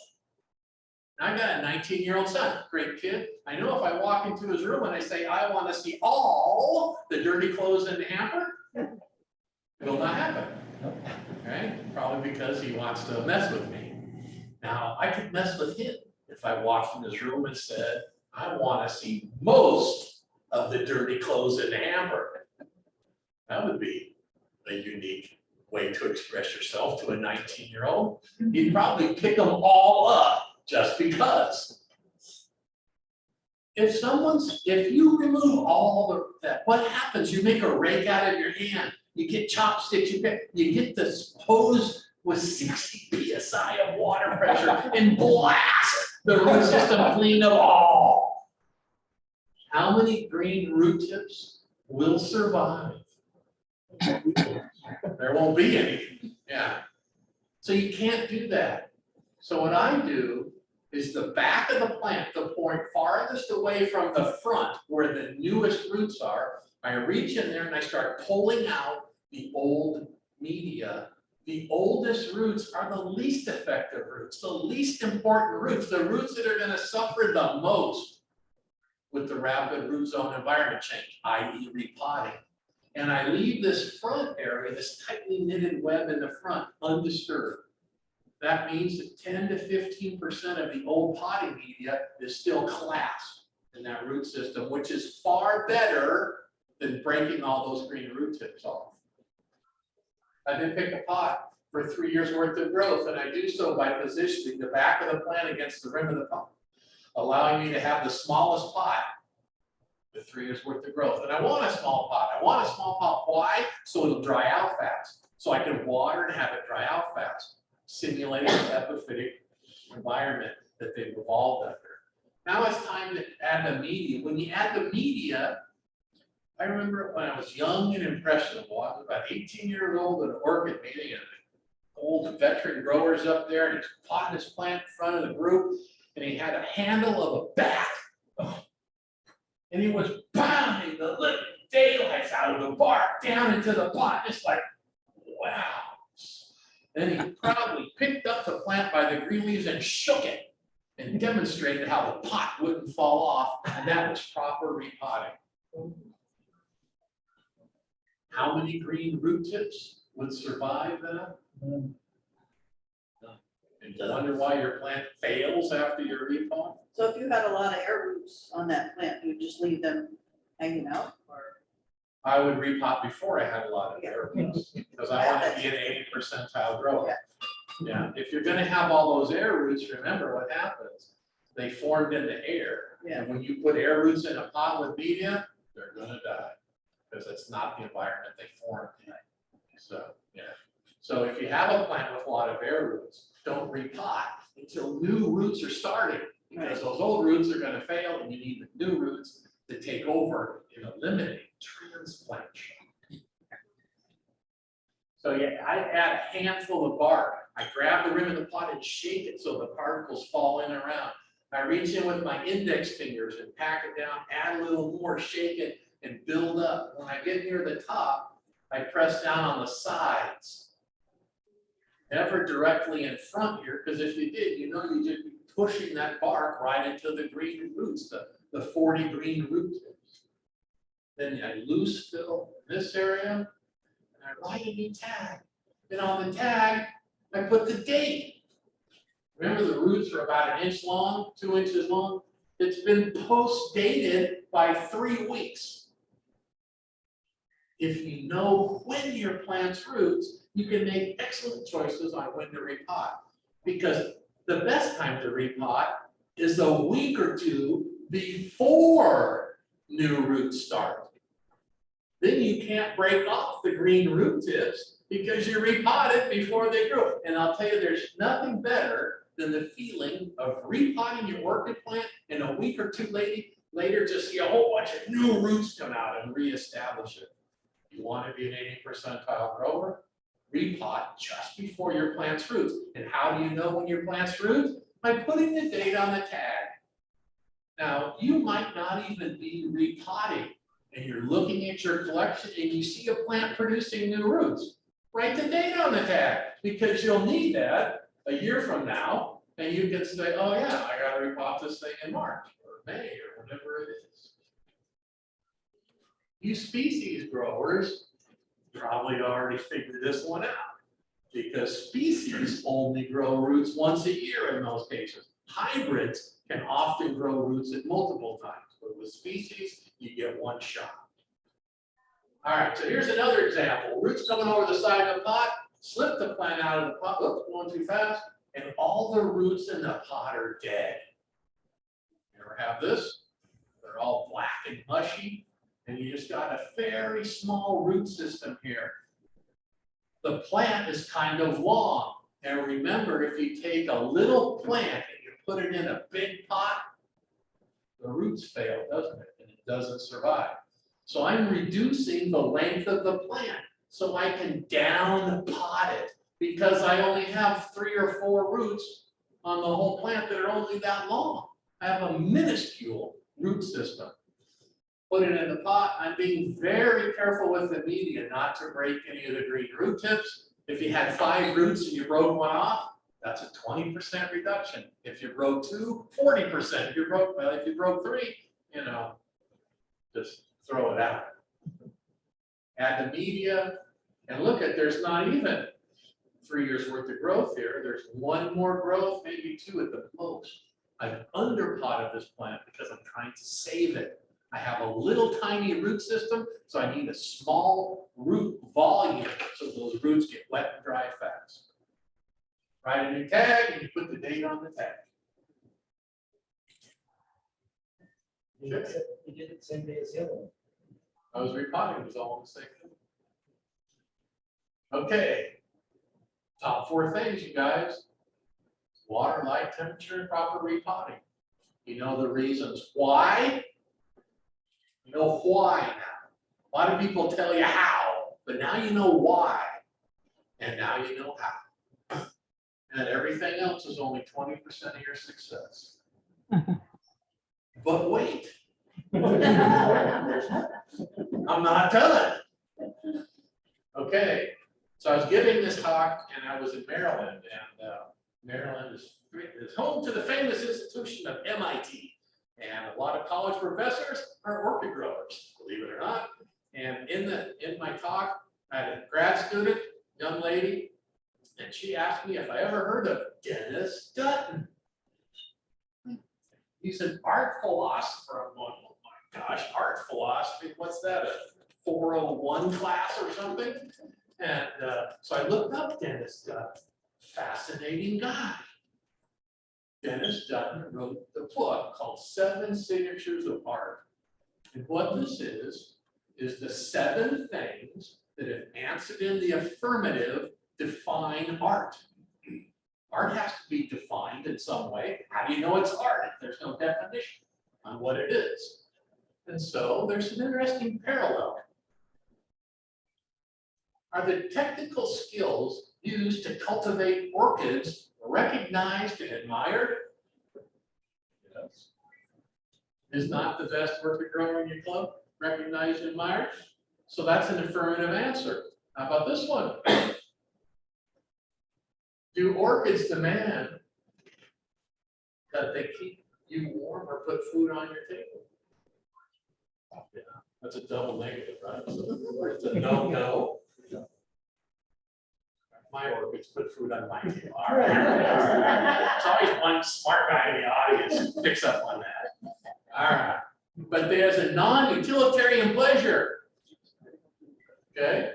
S2: I got a 19-year-old son, great kid. I know if I walk into his room and I say, I want to see all the dirty clothes in the hamper, it will not happen. Right? Probably because he wants to mess with me. Now, I could mess with him if I walked in his room and said, I want to see most of the dirty clothes in the hamper. That would be a unique way to express yourself to a 19-year-old. He'd probably pick them all up just because. If you remove all that, what happens? You make a rake out of your hand. You get chopsticks, you get this hose with 60 PSI of water pressure and blast the root system clean of all. How many green root tips will survive? There won't be any, yeah. So you can't do that. So what I do is the back of the plant, the point farthest away from the front where the newest roots are, I reach in there and I start pulling out the old media. The oldest roots are the least effective roots, the least important roots, the roots that are going to suffer the most with the rapid root zone environment change, i.e. repotting. And I leave this front area, this tightly knitted web in the front, undisturbed. That means that 10 to 15% of the old potting media is still clasped in that root system, which is far better than breaking all those green root tips off. I then pick a pot for 3 years worth of growth, and I do so by positioning the back of the plant against the rim of the pot, allowing me to have the smallest pot with 3 years worth of growth. And I want a small pot. I want a small pot. Why? So it'll dry out fast. So I can water and have it dry out fast, simulating the epiphytic environment that they've evolved under. Now it's time to add the media. When you add the media, I remember when I was young and impressionable, I was about 18 years old at an orchid meeting, and old veteran growers up there, and he's potting his plant in front of the group, and he had a handle of a bat. And he was pounding the living daylights out of the bark down into the pot, just like, wow. Then he proudly picked up the plant by the green leaves and shook it and demonstrated how the pot wouldn't fall off, and that was proper repotting. How many green root tips would survive that? And you wonder why your plant fails after your repot?
S8: So if you had a lot of air roots on that plant, you would just leave them hanging out, or?
S2: I would repot before I had a lot of air roots, because I want to be an 80 percentile grower. Yeah, if you're gonna have all those air roots, remember what happens. They formed in the air.
S8: Yeah.
S2: And when you put air roots in a pot with media, they're gonna die, because it's not the environment they formed in. So, yeah. So if you have a plant with a lot of air roots, don't repot until new roots are starting, because those old roots are gonna fail, and you need the new roots to take over and eliminate transplantation. So yeah, I add a handful of bark. I grab the rim of the pot and shake it so the particles fall in and around. I reach in with my index fingers and pack it down, add a little more, shake it, and build up. When I get near the top, I press down on the sides. Never directly in front here, because if you did, you know you'd just be pushing that bark right into the green roots, the 40 green root tips. Then I loose fill this area, and I write a new tag. Then on the tag, I put the date. Remember, the roots are about 1 inch long, 2 inches long. It's been post-dated by 3 weeks. If you know when your plant's roots, you can make excellent choices on when to repot. Because the best time to repot is a week or two before new roots start. Then you can't break off the green root tips because you repotted before they grew. And I'll tell you, there's nothing better than the feeling of repotting your orchid plant and a week or two later to see a whole bunch of new roots come out and reestablish it. You want to be an 80 percentile grower? Repot just before your plant's roots. And how do you know when your plant's roots? By putting the date on the tag. Now, you might not even be repotting, and you're looking at your collection and you see a plant producing new roots. Write the date on the tag, because you'll need that a year from now, and you can say, oh yeah, I gotta repot this thing in March or May or whatever it is. You species growers probably already figured this one out, because species only grow roots once a year in most cases. Hybrids can often grow roots at multiple times, but with species, you get one shot. All right, so here's another example. Roots coming over the side of the pot, slip the plant out of the pot, oops, going too fast, and all the roots in the pot are dead. You ever have this? They're all black and mushy, and you just got a very small root system here. The plant is kind of long, and remember, if you take a little plant and you put it in a big pot, the roots fail, doesn't it? And it doesn't survive. So I'm reducing the length of the plant so I can down pot it, because I only have 3 or 4 roots on the whole plant that are only that long. I have a minuscule root system. Put it in the pot. I'm being very careful with the media not to break any of the green root tips. If you had 5 roots and you broke one off, that's a 20% reduction. If you broke 2, 40%. If you broke 3, you know, just throw it out. Add the media, and look at, there's not even 3 years worth of growth here. There's 1 more growth, maybe 2 at the most. I've underpotted this plant because I'm trying to save it. I have a little tiny root system, so I need a small root volume so those roots get wet and dry fast. Write a new tag and you put the date on the tag.
S4: You did it the same day as the other one.
S2: I was repotting, it was all the same thing. Okay. Top 4 things, you guys. Water, light, temperature, and proper repotting. You know the reasons why? You know why now. A lot of people tell you how, but now you know why. And now you know how. And everything else is only 20% of your success. But wait. I'm not done. Okay, so I was giving this talk and I was in Maryland, and Maryland is home to the famous institution of MIT. And a lot of college professors are orchid growers, believe it or not. And in my talk, I had a grad student, young lady, and she asked me if I ever heard of Dennis Dutton. He's an art philosopher. I'm going, oh my gosh, art philosophy, what's that, a 401 class or something? And so I looked up Dennis Dutton, fascinating guy. Dennis Dutton wrote the book called 7 Signatures of Art. And what this is the 7 things that, if answered in the affirmative, define art. Art has to be defined in some way. How do you know it's art if there's no definition on what it is? And so there's an interesting parallel. Are the technical skills used to cultivate orchids recognized and admired? Yes. Is not the best orchid grower in your club recognized and admired? So that's an affirmative answer. How about this one? Do orchids demand that they keep you warm or put food on your table? Yeah, that's a double negative, right? It's a no. My orchids put food on my table. All right. There's always one smart guy in the audience who picks up on that. All right. But there's a non-utilitarian pleasure. Okay.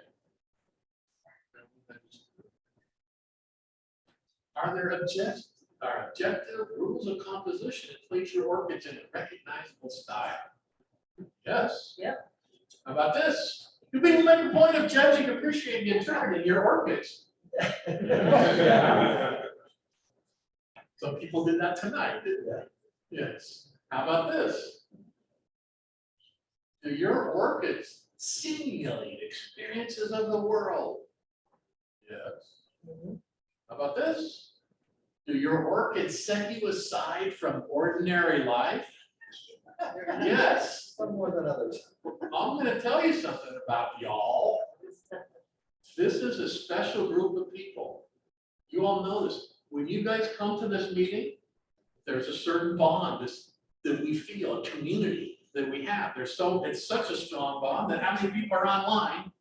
S2: Are there objective rules of composition that place your orchids in a recognizable style? Yes.
S3: Yep.
S2: How about this? You people make a point of judging, appreciating, and interpreting your orchids. Some people did that tonight, didn't they? Yes. How about this? Do your orchids simulate experiences of the world? Yes. How about this? Do your orchids set you aside from ordinary life? Yes,
S4: Some more than others.
S2: I'm gonna tell you something about y'all. This is a special group of people. You all know this. When you guys come to this meeting, there's a certain bond that we feel, a community that we have. It's such a strong bond that how many people are online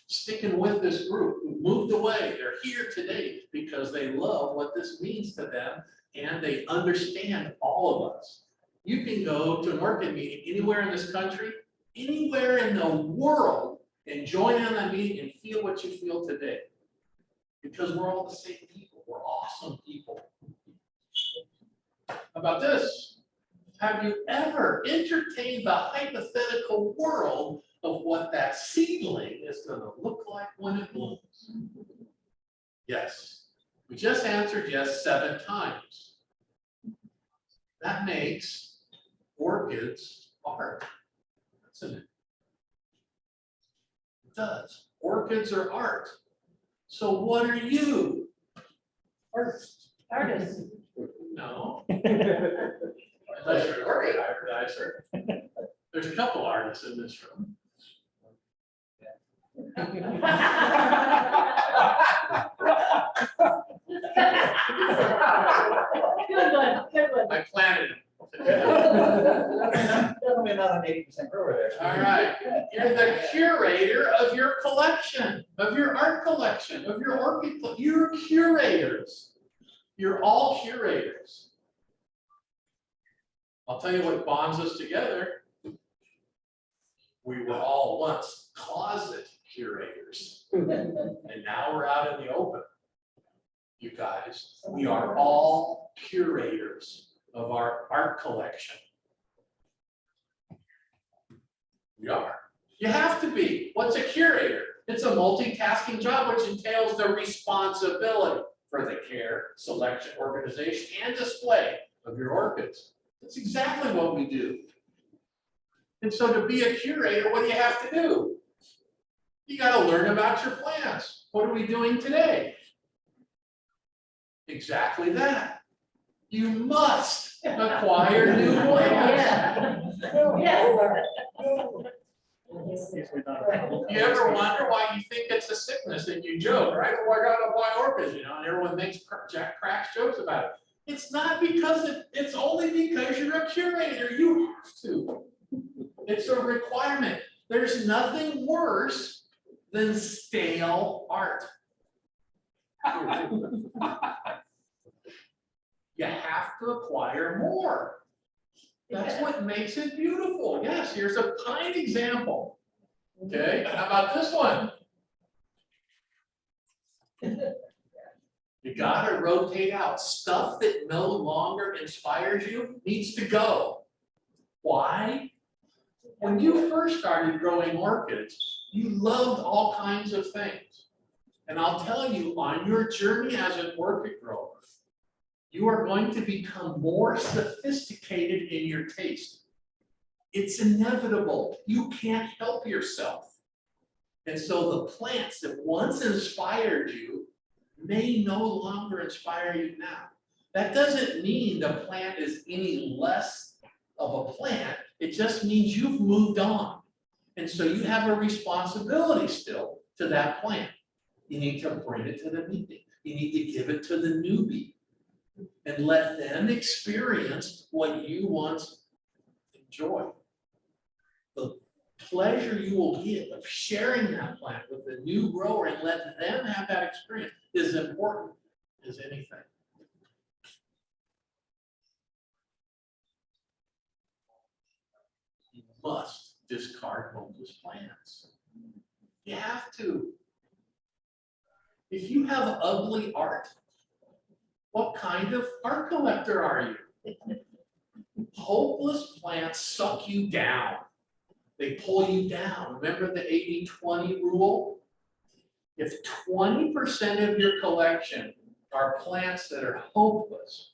S2: sticking with this group who moved away? They're here today because they love what this means to them and they understand all of us. You can go to an Orchid meeting anywhere in this country, anywhere in the world, and join in on that meeting and feel what you feel today. Because we're all the same people. We're awesome people. How about this? Have you ever entertained the hypothetical world of what that seedling is going to look like when it blooms? Yes. We just answered yes 7 times. That makes orchids art, doesn't it? It does. Orchids are art. So what are you?
S3: Artists.
S2: No. Unless you're an orchid hybridizer. There's a couple artists in this room.
S3: Good one, good one.
S2: I planted them.
S4: Definitely not an 80% grower there.
S2: All right, you're the curator of your collection, of your art collection, of your orchid, you're curators. You're all curators. I'll tell you what bonds us together. We were all once closet curators, and now we're out in the open. You guys, we are all curators of our art collection. We are. You have to be. What's a curator? It's a multitasking job which entails the responsibility for the care, selection, organization, and display of your orchids. That's exactly what we do. And so to be a curator, what do you have to do? You got to learn about your plants. What are we doing today? Exactly that. You must acquire new plants.
S3: Yes.
S7: Usually not a problem.
S2: You ever wonder why you think it's a sickness and you joke, right? Oh, I gotta buy orchids, and everyone makes cracks jokes about it. It's not because it's only because you're a curator. You have to. It's a requirement. There's nothing worse than stale art. You have to acquire more. That's what makes it beautiful. Yes, here's a fine example. Okay, how about this one? You gotta rotate out. Stuff that no longer inspires you needs to go. Why? When you first started growing orchids, you loved all kinds of things. And I'll tell you, on your journey as an orchid grower, you are going to become more sophisticated in your taste. It's inevitable. You can't help yourself. And so the plants that once inspired you may no longer inspire you now. That doesn't mean the plant is any less of a plant. It just means you've moved on. And so you have a responsibility still to that plant. You need to bring it to the meeting. You need to give it to the newbie and let them experience what you once enjoyed. The pleasure you will get of sharing that plant with the new grower and letting them have that experience is important as anything. You must discard hopeless plants. You have to. If you have ugly art, what kind of art collector are you? Hopeless plants suck you down. They pull you down. Remember the 80-20 rule? If 20% of your collection are plants that are hopeless,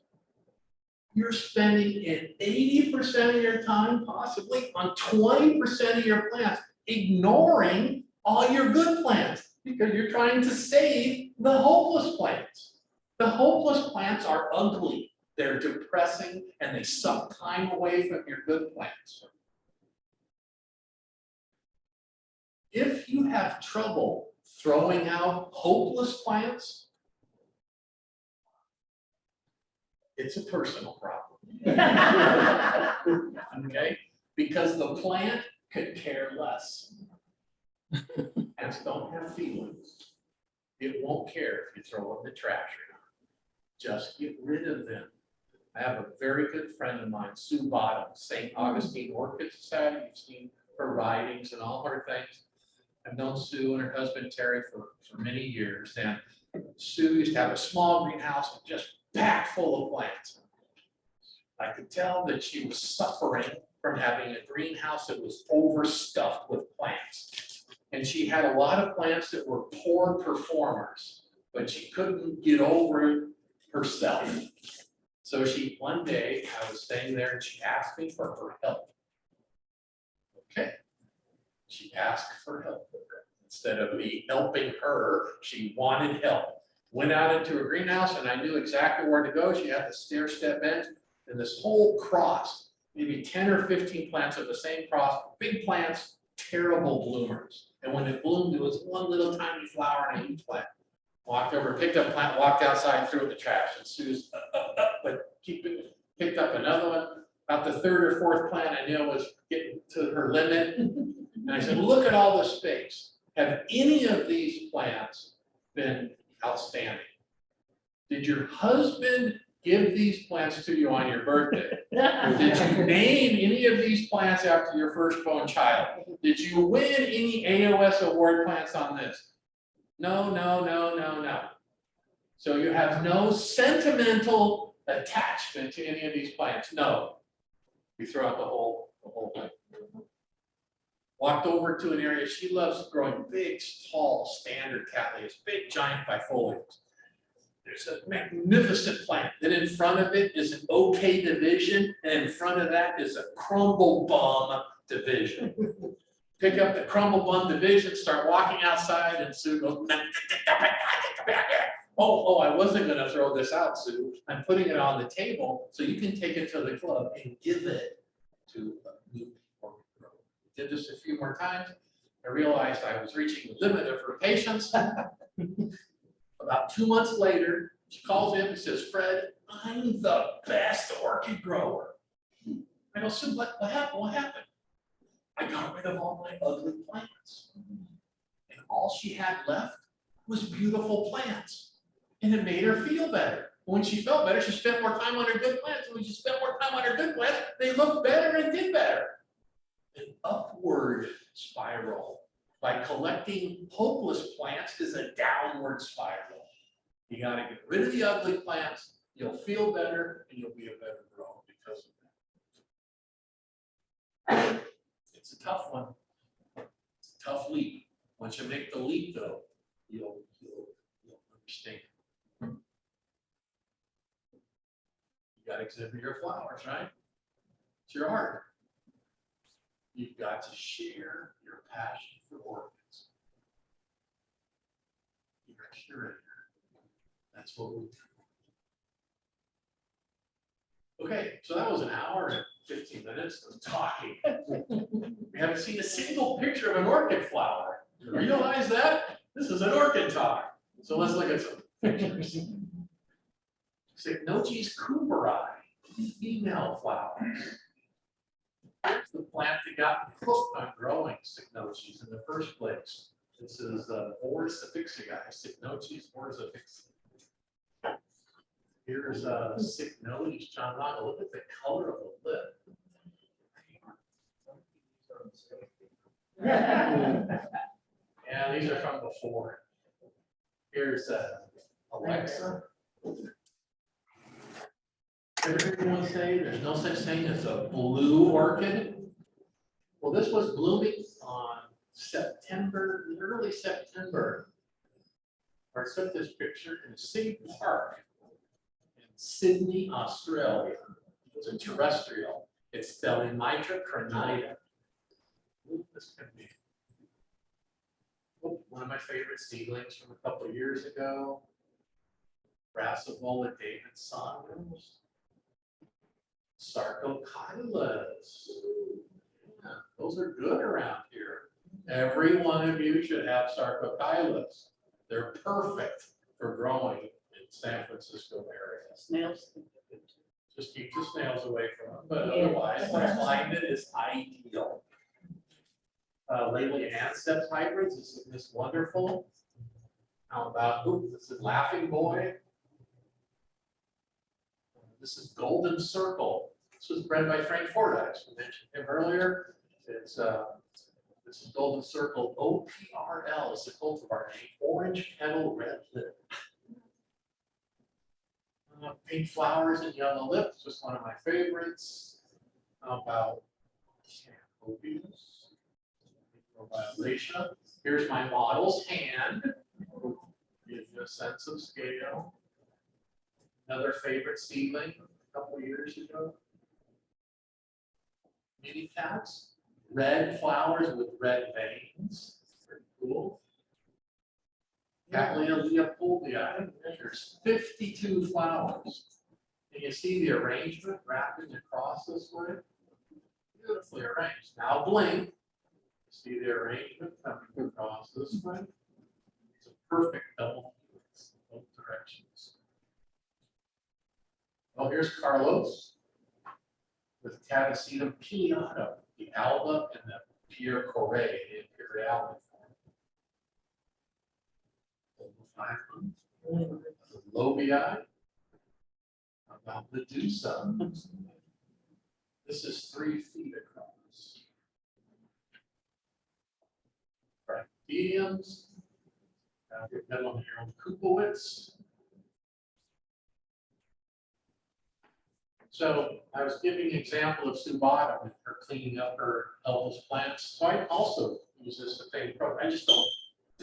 S2: you're spending 80% of your time possibly on 20% of your plants, ignoring all your good plants because you're trying to save the hopeless plants. The hopeless plants are ugly. They're depressing and they suck time away from your good plants. If you have trouble throwing out hopeless plants, it's a personal problem. Okay? Because the plant could care less. Plants don't have feelings. It won't care if you throw it in the trash or not. Just get rid of them. I have a very good friend of mine, Sue Bottom, St. Augustine Orchid Society. You've seen her writings and all her things. I've known Sue and her husband Terry for many years. And Sue used to have a small greenhouse just packed full of plants. I could tell that she was suffering from having a greenhouse that was overstuffed with plants. And she had a lot of plants that were poor performers, but she couldn't get over it herself. So one day I was staying there and she asked me for her help. Okay. She asked for help. Instead of me helping her, she wanted help. Went out into her greenhouse and I knew exactly where to go. She had the stair step bench and this whole cross, maybe 10 or 15 plants of the same cross, big plants, terrible bloomers. And when it bloomed, it was one little tiny flower and a huge plant. Walked over, picked up a plant, walked outside, threw it in the trash. And Sue's but picked up another one. About the third or fourth plant, I knew I was getting to her limit. And I said, look at all the space. Have any of these plants been outstanding? Did your husband give these plants to you on your birthday? Did you name any of these plants after your firstborn child? Did you win any AOS award plants on this? No, no, no, no, no. So you have no sentimental attachment to any of these plants? No. We throw out the whole thing. Walked over to an area, she loves growing big, tall, standard cattleyas, big, giant bifoliums. There's a magnificent plant. Then in front of it is an okay division, and in front of that is a crumble bum division. Pick up the crumble bum division, start walking outside, and Sue goes, oh, I wasn't gonna throw this out, Sue. I'm putting it on the table so you can take it to the club and give it to a new orchid grower. Did this a few more times. I realized I was reaching the limit of her patience. About 2 months later, she calls in and says, Fred, I'm the best orchid grower. I go, Sue, what happened? What happened? I got rid of all my ugly plants. And all she had left was beautiful plants. And it made her feel better. When she felt better, she spent more time on her good plants. And when she spent more time on her good plants, they looked better and did better. An upward spiral by collecting hopeless plants is a downward spiral. You got to get rid of the ugly plants. You'll feel better and you'll be a better grower because of that. It's a tough one. It's a tough leap. Once you make the leap, though, you'll understand. You got to exhibit your flowers, right? It's your art. You've got to share your passion for orchids. You're a curator. That's what we do. Okay, so that was an hour and 15 minutes of talking. We haven't seen a single picture of an orchid flower. You realize that? This is an orchid talk. So let's look at some pictures. Cycnoches cooperi, female flowers. Here's the plant that got me hooked on growing cycnoches in the first place. This is Boris afixiae, Cycnoches Boris afixiae. Here's Cycnotes John. Look at the color of the lip. Yeah, these are from before. Here's Alexa. Ever heard anyone say there's no such thing as a blue orchid? Well, this was blooming on early September. I took this picture in City Park in Sydney, Australia. It was a terrestrial. It's Delimitra crenita. This can be one of my favorite seedlings from a couple of years ago. Brassavola Davidson. Sarcochilas. Yeah, those are good around here. Every one of you should have Sarcochilas. They're perfect for growing in San Francisco area.
S8: Snails.
S2: Just keep the snails away from them, but
S3: Yeah.
S2: otherwise, the climate is ideal. Lately, Anceps hybrids, isn't this wonderful? How about, ooh, this is Laughing Boy. This is Golden Circle. This was bred by Frank Fordyce. We mentioned him earlier. It's this is Golden Circle OPRL is the cultivar name. Orange petal red lip. Pink flowers and yellow lips, just one of my favorites. How about Campobus, Violation. Here's my model's hand. Gives you a sense of scale. Another favorite seedling a couple of years ago. Mini caps, red flowers with red veins. Pretty cool. Cattleya leopoldii, there's 52 flowers. And you see the arrangement wrapping across this way? Beautifully arranged. Now blink. See the arrangement coming across this way? It's a perfect double helix, both directions. Oh, here's Carlos with Catasetum pileatum, the alba and the Pierre Corre, the imperiality. Lobii, about Medusa. This is 3 feet across. Brachydiums. Your middle here on Kupowitz. So I was giving an example of Subata with her cleaning up her Elvis plants. So I also use this the same program. I just don't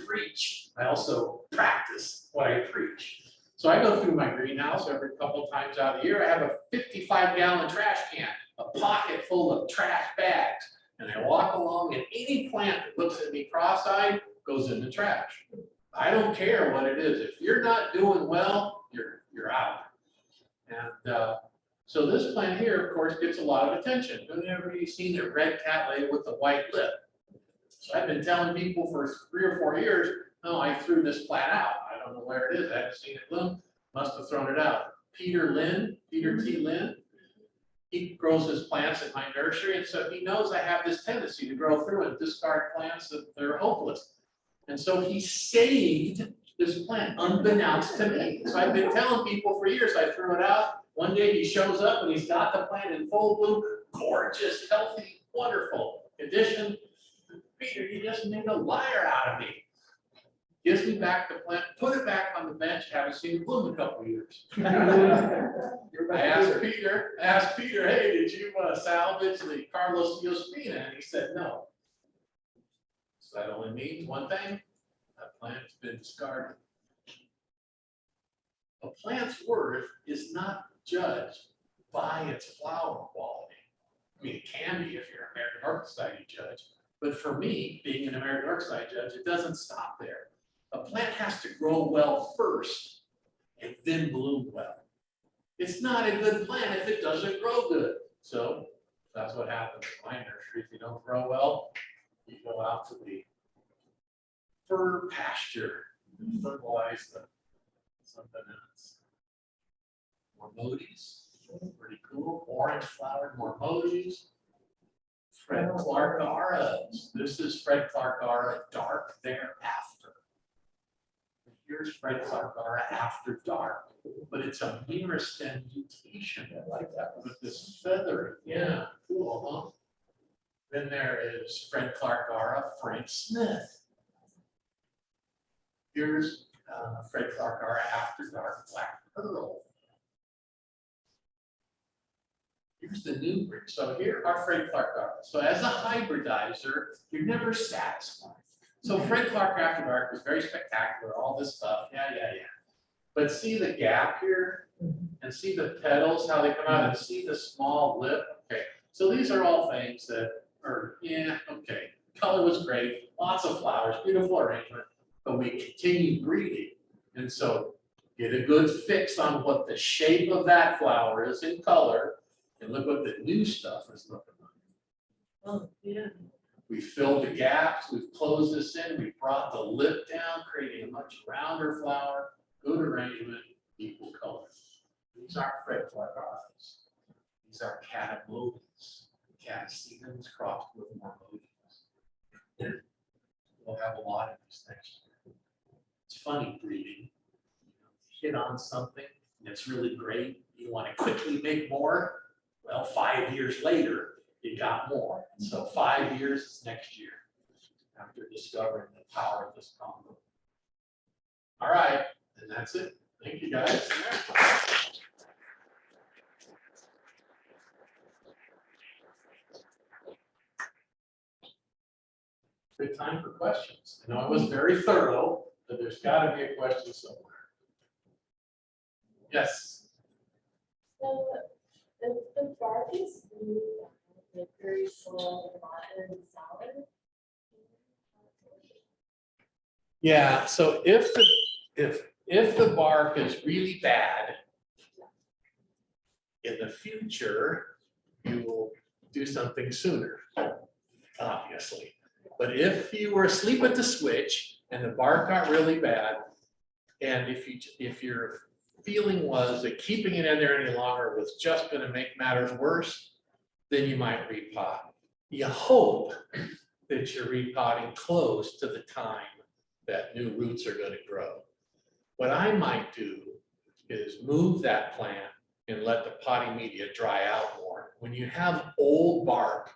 S2: preach. I also practice what I preach. So I go through my greenhouse every couple of times out of the year. I have a 55-gallon trash can, a pocket full of trash bags. And I walk along and any plant that looks at me cross-eyed goes in the trash. I don't care what it is. If you're not doing well, you're out. And so this plant here, of course, gets a lot of attention. Whenever you've seen a red cattleya with the white lip. So I've been telling people for 3 or 4 years, oh, I threw this plant out. I don't know where it is. I haven't seen it bloom. Must have thrown it out. Peter T. Lynn, he grows his plants in my nursery. And so he knows I have this tendency to grow through and discard plants that they're hopeless. And so he saved this plant unbeknownst to me. So I've been telling people for years I threw it out. One day he shows up and he's got the plant in full bloom. Gorgeous, healthy, wonderful condition. Peter, you just made a liar out of me. Gives me back the plant, put it back on the bench, haven't seen it bloom in a couple of years. I asked Peter, hey, did you salvage the Carlos Diospina? And he said no. So that only means one thing, that plant's been discarded. A plant's worth is not judged by its flower quality. I mean, it can be if you're an American Orchid Society judge. But for me, being an American Orchid Society judge, it doesn't stop there. A plant has to grow well first and then bloom well. It's not a good plant if it doesn't grow good. So that's what happens in my nursery. If you don't grow well, you go out to the fur pasture and fertilize them. Something else. Mormodies, pretty cool. Orange flowered Mormodies. Fred Clarke auras. This is Fred Clarke aura dark thereafter. Here's Fred Clarke aura after dark, but it's a mirror stem mutation. I like that with this feather. Yeah, cool, huh? Then there is Fred Clarke aura Frank Smith. Here's Fred Clarke aura after dark black pearl. Here's the new breed. So here are Fred Clarke aura. So as a hybridizer, you're never satisfied. So Fred Clarke after dark was very spectacular, all this stuff, yeah. But see the gap here, and see the petals, how they come out, and see the small lip. Okay, so these are all things that are, yeah, okay. Color was great, lots of flowers, beautiful arrangement, but we continued breeding. And so get a good fix on what the shape of that flower is in color, And look what the new stuff is looking like.
S3: Oh, yeah.
S2: We filled the gaps, we've closed this in, we brought the lip down, creating a much rounder flower, good arrangement, equal color. These aren't red flags. These are catamodies. Catastevens crossed with mormodies. We'll have a lot of these next year. It's funny breeding. You hit on something that's really great, you want to quickly make more. Well, 5 years later, you got more. So 5 years is next year after discovering the power of this combo. All right, and that's it. Thank you, guys. Good time for questions. I know I was very thorough, but there's got to be a question somewhere. Yes.
S9: So the bark is really like very slow and rotten and sour.
S2: Yeah, so if the bark is really bad, in the future, you will do something sooner, obviously. But if you were asleep at the switch and the bark got really bad, and if your feeling was that keeping it in there any longer was just going to make matters worse, then you might repot. You hope that you're repotting close to the time that new roots are going to grow. What I might do is move that plant and let the potting media dry out more. When you have old bark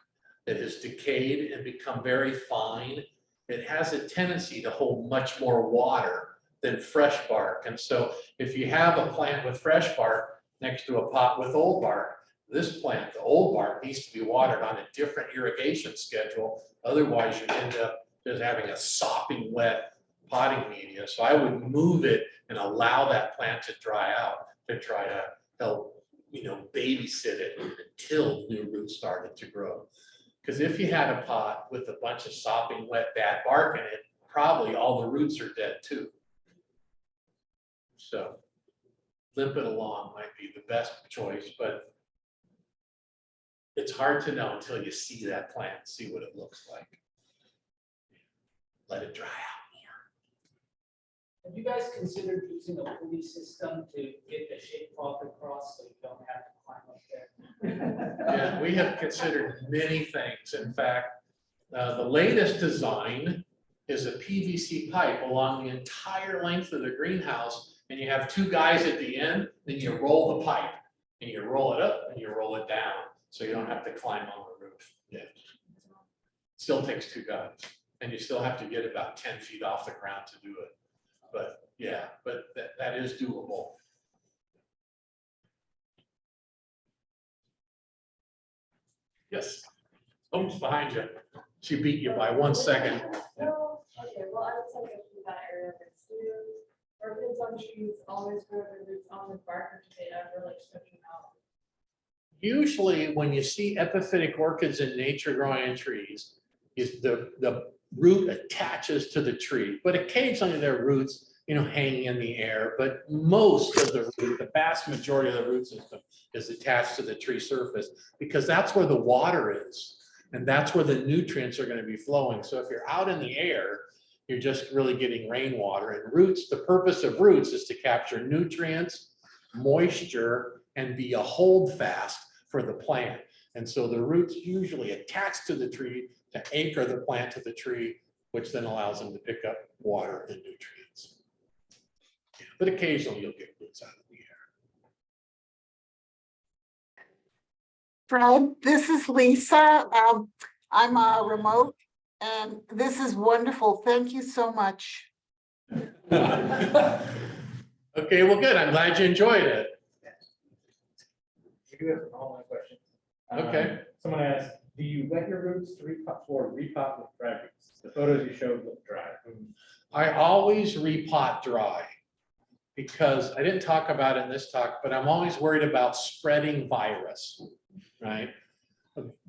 S2: that has decayed and become very fine, it has a tendency to hold much more water than fresh bark. And so if you have a plant with fresh bark next to a pot with old bark, this plant, the old bark, needs to be watered on a different irrigation schedule. Otherwise, you end up just having a sopping wet potting media. So I would move it and allow that plant to dry out to try to help, babysit it until new roots started to grow. Because if you had a pot with a bunch of sopping wet bad bark in it, probably all the roots are dead too. So limp it along might be the best choice, but it's hard to know until you see that plant, see what it looks like. Let it dry out more.
S6: Have you guys considered using a pulley system to get the shade cloth across so you don't have to climb up there?
S2: Yeah, we have considered many things. In fact, the latest design is a PVC pipe along the entire length of the greenhouse, and you have two guys at the end, then you roll the pipe, and you roll it up and you roll it down, so you don't have to climb on the roof. Yeah. Still takes two guys, and you still have to get about 10 feet off the ground to do it. But yeah, but that is doable. Yes. Oops, behind you. She beat you by 1 second.
S9: Oh, okay, well, I was like in that area of it's orchids on trees always grow their roots on the bark, or do they ever like stretch them out?
S2: Usually when you see epiphytic orchids in nature growing in trees, is the root attaches to the tree, but occasionally there are roots, hanging in the air, but most of the root, the vast majority of the root system is attached to the tree surface because that's where the water is and that's where the nutrients are going to be flowing. So if you're out in the air, you're just really getting rainwater. And roots, the purpose of roots is to capture nutrients, moisture, and be a hold fast for the plant. And so the roots usually attach to the tree to anchor the plant to the tree, which then allows them to pick up water and nutrients. But occasionally you'll get roots out of the air.
S10: Fred, this is Lisa. I'm remote, and this is wonderful. Thank you so much.
S2: Okay, well, good. I'm glad you enjoyed it.
S11: We do have an online question.
S2: Okay.
S11: Someone asked, do you wet your roots to repot or repot with dry roots? The photos you showed look dry.
S2: I always repot dry because I didn't talk about it in this talk, but I'm always worried about spreading virus, right?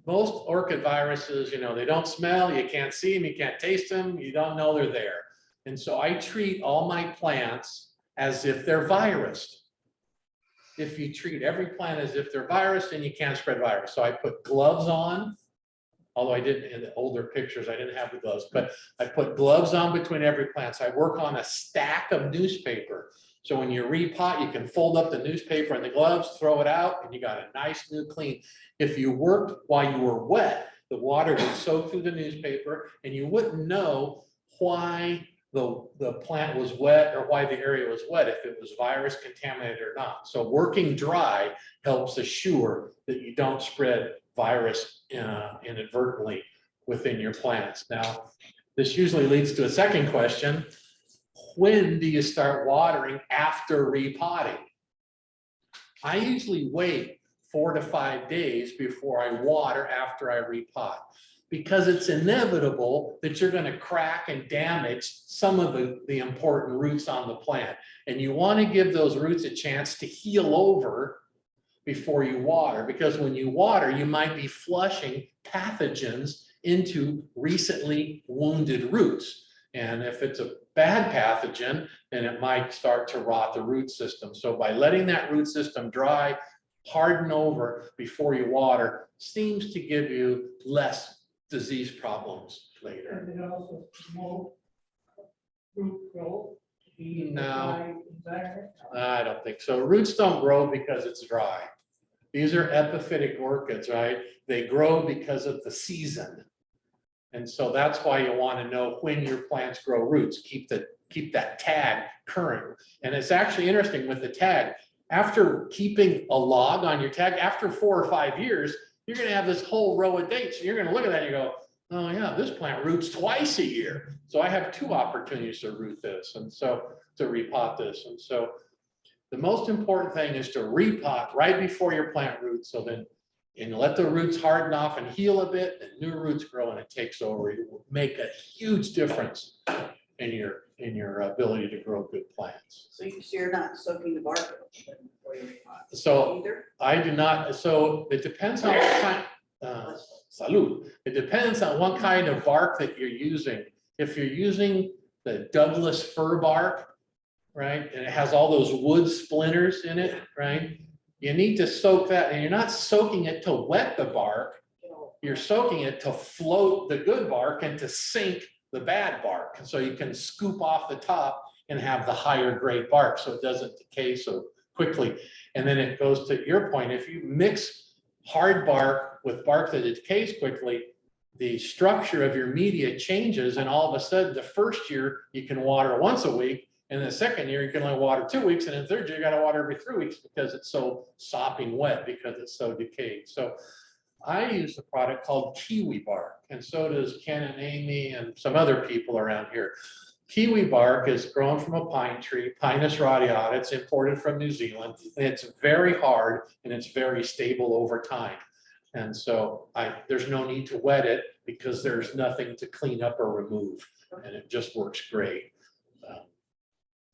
S2: Most orchid viruses, they don't smell, you can't see them, you can't taste them, you don't know they're there. And so I treat all my plants as if they're virused. if you treat every plant as if they're virus, then you can't spread virus. So I put gloves on, although I didn't, in the older pictures, I didn't have the gloves, but I put gloves on between every plant. So I work on a stack of newspaper. So when you repot, you can fold up the newspaper and the gloves, throw it out, and you got a nice new clean. If you worked while you were wet, the water would soak through the newspaper and you wouldn't know why the plant was wet or why the area was wet, if it was virus contaminated or not. So working dry helps assure that you don't spread virus inadvertently within your plants. Now, this usually leads to a second question. When do you start watering after repotting? I usually wait 4 to 5 days before I water after I repot, because it's inevitable that you're going to crack and damage some of the important roots on the plant. And you want to give those roots a chance to heal over before you water, because when you water, you might be flushing pathogens into recently wounded roots. And if it's a bad pathogen, then it might start to rot the root system. So by letting that root system dry, harden over before you water, seems to give you less disease problems later.
S5: And it also promote root growth.
S2: No.
S5: Exactly.
S2: I don't think so. Roots don't grow because it's dry. These are epiphytic orchids, right? They grow because of the season. And so that's why you want to know when your plants grow roots. Keep that tag current. And it's actually interesting with the tag. After keeping a log on your tag, after 4 or 5 years, you're going to have this whole row of dates. And you're going to look at that and you go, oh yeah, this plant roots twice a year. So I have 2 opportunities to root this, and so to repot this. And so the most important thing is to repot right before your plant roots. So then, and let the roots harden off and heal a bit, and new roots grow and it takes over. It will make a huge difference in your ability to grow good plants.
S8: So you're not soaking the bark before you repot
S2: So
S8: either?
S2: I do not, so it depends on what kind, salud. It depends on what kind of bark that you're using. If you're using the Douglas fir bark, right, and it has all those wood splinters in it, right, you need to soak that, and you're not soaking it to wet the bark, you're soaking it to float the good bark and to sink the bad bark. And so you can scoop off the top and have the higher grade bark so it doesn't decay so quickly. And then it goes to your point, if you mix hard bark with bark that decays quickly, the structure of your media changes, and all of a sudden the first year you can water once a week, and the second year you can only water 2 weeks, and in the third year you got to water every 3 weeks because it's so sopping wet, because it's so decayed. So I use a product called kiwi bark, and so does Ken and Amy and some other people around here. Kiwi bark is grown from a pine tree, Pinus radiata. It's imported from New Zealand. And it's very hard and it's very stable over time. And so there's no need to wet it because there's nothing to clean up or remove, and it just works great.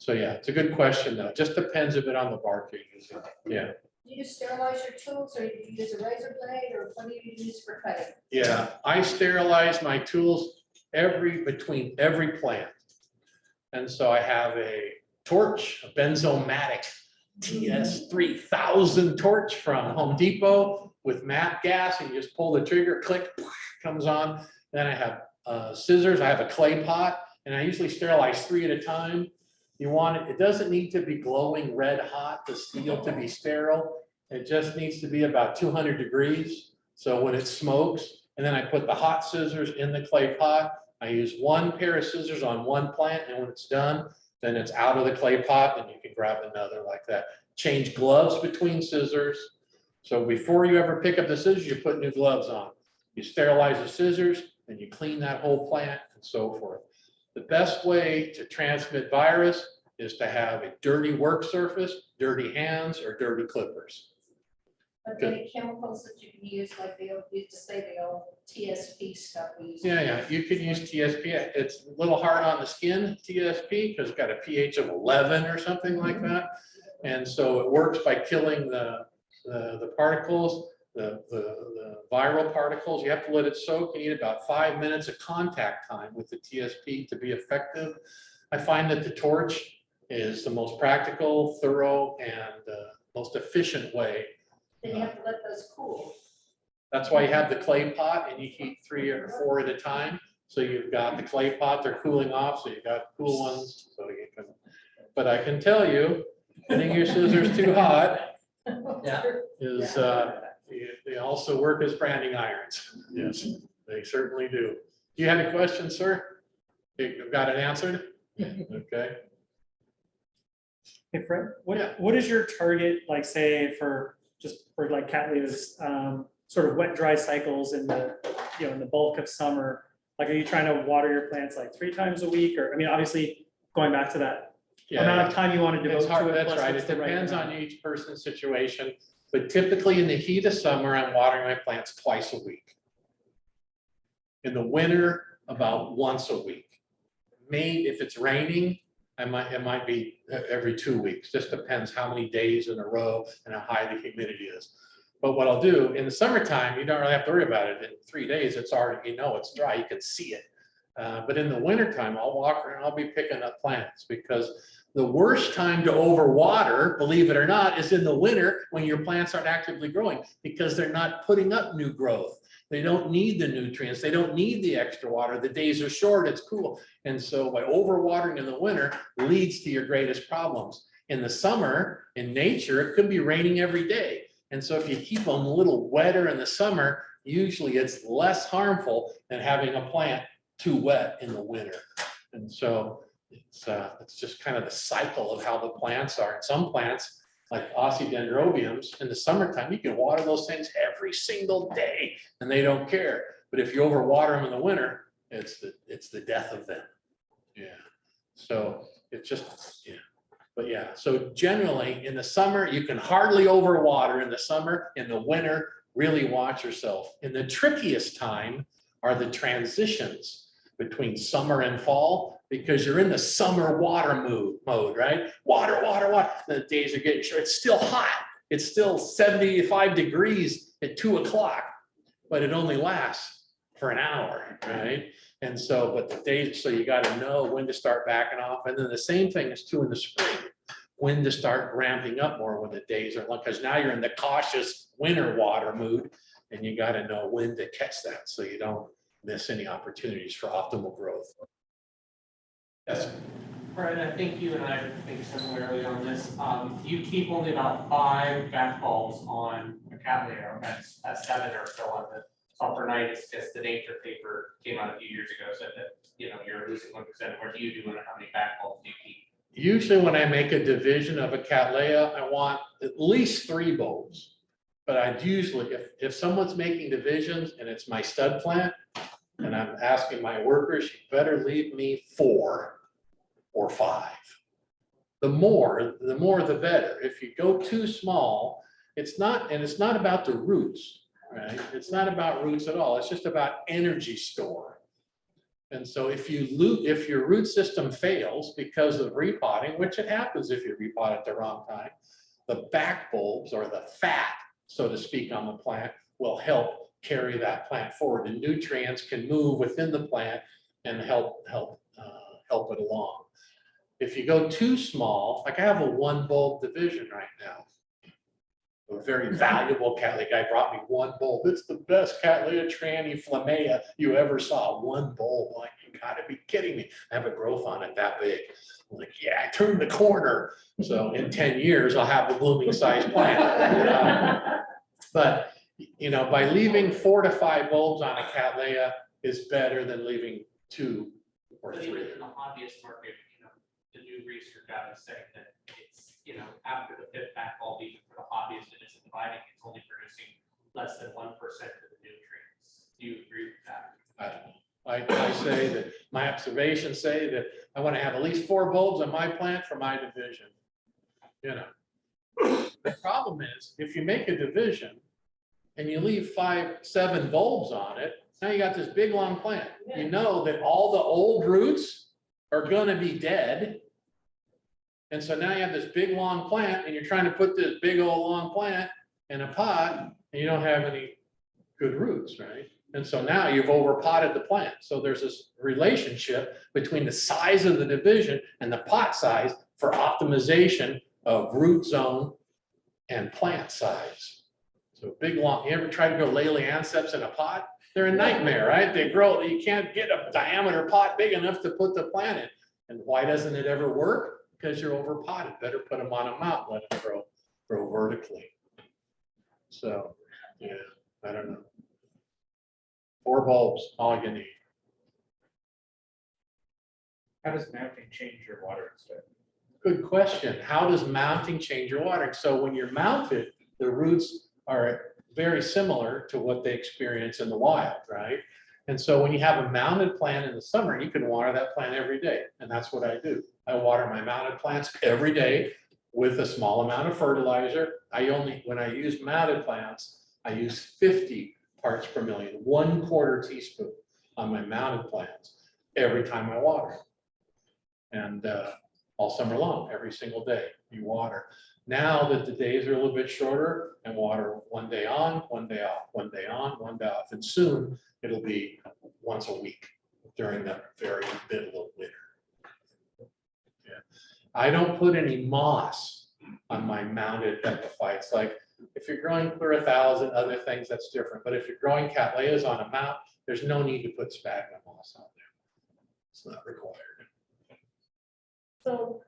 S2: So yeah, it's a good question though. It just depends a bit on the bark you're using. Yeah.
S3: Do you sterilize your tools, or do you use a razor blade, or what do you use for cutting?
S2: Yeah, I sterilize my tools between every plant. And so I have a torch, a Benzomatic TS3000 torch from Home Depot with MAP gas, and you just pull the trigger, click, comes on. Then I have scissors, I have a clay pot, and I usually sterilize 3 at a time. You want it doesn't need to be glowing red hot, the steel to be sterile. It just needs to be about 200 degrees. So when it smokes, and then I put the hot scissors in the clay pot. I use 1 pair of scissors on 1 plant, and when it's done, then it's out of the clay pot, and you can grab another like that. Change gloves between scissors. So before you ever pick up the scissors, you put new gloves on. You sterilize the scissors, and you clean that whole plant, and so forth. The best way to transmit virus is to have a dirty work surface, dirty hands, or dirty clippers.
S3: Are there any chemicals that you can use, like they used to say the old TSP stuff we use?
S2: Yeah, you can use TSP. It's a little hard on the skin, TSP, because it's got a pH of 11 or something like that. And so it works by killing the particles, the viral particles. You have to let it soak. You need about 5 minutes of contact time with the TSP to be effective. I find that the torch is the most practical, thorough, and most efficient way.
S3: Then you have to let those cool.
S2: That's why you have the clay pot and you keep 3 or 4 at a time. So you've got the clay pot, they're cooling off, so you've got cool ones, so you can. But I can tell you, getting your scissors too hot
S6: Yeah.
S2: is, they also work as branding irons. Yes, they certainly do. You had a question, sir? You got it answered? Okay.
S7: Hey Fred,
S2: Yeah.
S7: what is your target, like say for like Cattley's sort of wet dry cycles in the, in the bulk of summer? Like, are you trying to water your plants like 3 times a week? Or, I mean, obviously going back to that amount of time you want to devote
S2: It's hard,
S7: to it.
S2: that's
S7: plus
S2: right.
S7: what's
S2: It
S7: the right
S2: depends
S7: amount.
S2: on each person's situation, but typically in the heat of summer, I'm watering my plants twice a week. In the winter, about once a week. Maybe if it's raining, it might be every 2 weeks. Just depends how many days in a row and how high the humidity is. But what I'll do in the summertime, you don't really have to worry about it. In 3 days, it's already, it's dry. You can see it. But in the wintertime, I'll walk around, I'll be picking up plants because the worst time to overwater, believe it or not, is in the winter when your plants aren't actively growing because they're not putting up new growth. They don't need the nutrients. They don't need the extra water. The days are short, it's cool. And so by overwatering in the winter leads to your greatest problems. In the summer, in nature, it could be raining every day. And so if you keep them a little wetter in the summer, usually it's less harmful than having a plant too wet in the winter. And so it's just kind of the cycle of how the plants are. And some plants, like Oxydendrobiums, in the summertime, you can water those things every single day and they don't care. But if you overwater them in the winter, it's the death of them. Yeah. So it's just, yeah. But yeah, so generally in the summer, you can hardly overwater in the summer. In the winter, really watch yourself. And the trickiest time are the transitions between summer and fall, because you're in the summer water mode, right? Water, water, water. The days are getting short. It's still hot. It's still 75 degrees at 2 o'clock, but it only lasts for an hour, right? And so, but the days, so you got to know when to start backing off. And then the same thing is true in the spring, when to start ramping up more when the days are long, because now you're in the cautious winter water mood and you got to know when to catch that so you don't miss any opportunities for optimal growth. Yes.
S6: Fred, I think you and I think similarly on this. You keep only about 5 back bulbs on a Cattleya, that's 7 or so on the sulfur night. It's just the Nature paper came out a few years ago, said that, you're losing 1%. What do you do and how many back bulbs do you keep?
S2: Usually when I make a division of a Cattleya, I want at least 3 bulbs. But I'd usually, if someone's making divisions and it's my stud plant, and I'm asking my workers, you better leave me 4 or 5. The more the better. If you go too small, it's not about the roots, right? It's not about roots at all. It's just about energy store. And so if your root system fails because of repotting, which it happens if you repot at the wrong time, the back bulbs or the fat, so to speak, on the plant will help carry that plant forward. The nutrients can move within the plant and help it along. If you go too small, like I have a 1 bulb division right now. A very valuable Cattleya guy brought me 1 bulb. It's the best Cattleya tranny flammea you ever saw. 1 bulb. Like, you gotta be kidding me. I have a growth on it that big. I'm like, yeah, I turned the corner. So in 10 years, I'll have a blooming sized plant. But by leaving 4 to 5 bulbs on a Cattleya is better than leaving 2 or
S6: But
S2: 3.
S6: even in the hobbyist market, the new research out is saying that it's, after the 5th back bulb, even for the hobbyist that isn't dividing, it's only producing less than 1% of the nutrients. Do you agree with that?
S2: I don't know. I say that my observations say that I want to have at least 4 bulbs on my plant for my division. The problem is if you make a division and you leave 5, 7 bulbs on it, now you got this big long plant. You know that all the old roots are going to be dead. And so now you have this big long plant and you're trying to put this big old long plant in a pot and you don't have any good roots, right? And so now you've overpotted the plant. So there's this relationship between the size of the division and the pot size for optimization of root zone and plant size. So big, long, you ever tried to grow Leyland in a pot? They're a nightmare, right? They grow, you can't get a diameter pot big enough to put the plant in. And why doesn't it ever work? Because you're over potted. Better put them on a mount, let them grow vertically. So, yeah, I don't know. 4 bulbs, all you need.
S11: How does mounting change your water instead?
S2: Good question. How does mounting change your watering? So when you're mounted, the roots are very similar to what they experience in the wild, right? And so when you have a mounted plant in the summer, you can water that plant every day. And that's what I do. I water my mounted plants every day with a small amount of fertilizer. When I use mounted plants, I use 50 parts per million, 1/4 teaspoon on my mounted plants every time I water. And all summer long, every single day, you water. Now that the days are a little bit shorter, and water 1 day on, 1 day off, 1 day on, 1 day off, and soon it'll be once a week during the very middle of winter. Yeah. I don't put any moss on my mounted epiphytes. Like if you're growing clear 1,000 other things, that's different. But if you're growing cattleyas on a mount, there's no need to put sphagnum moss on there. It's not required.
S5: So,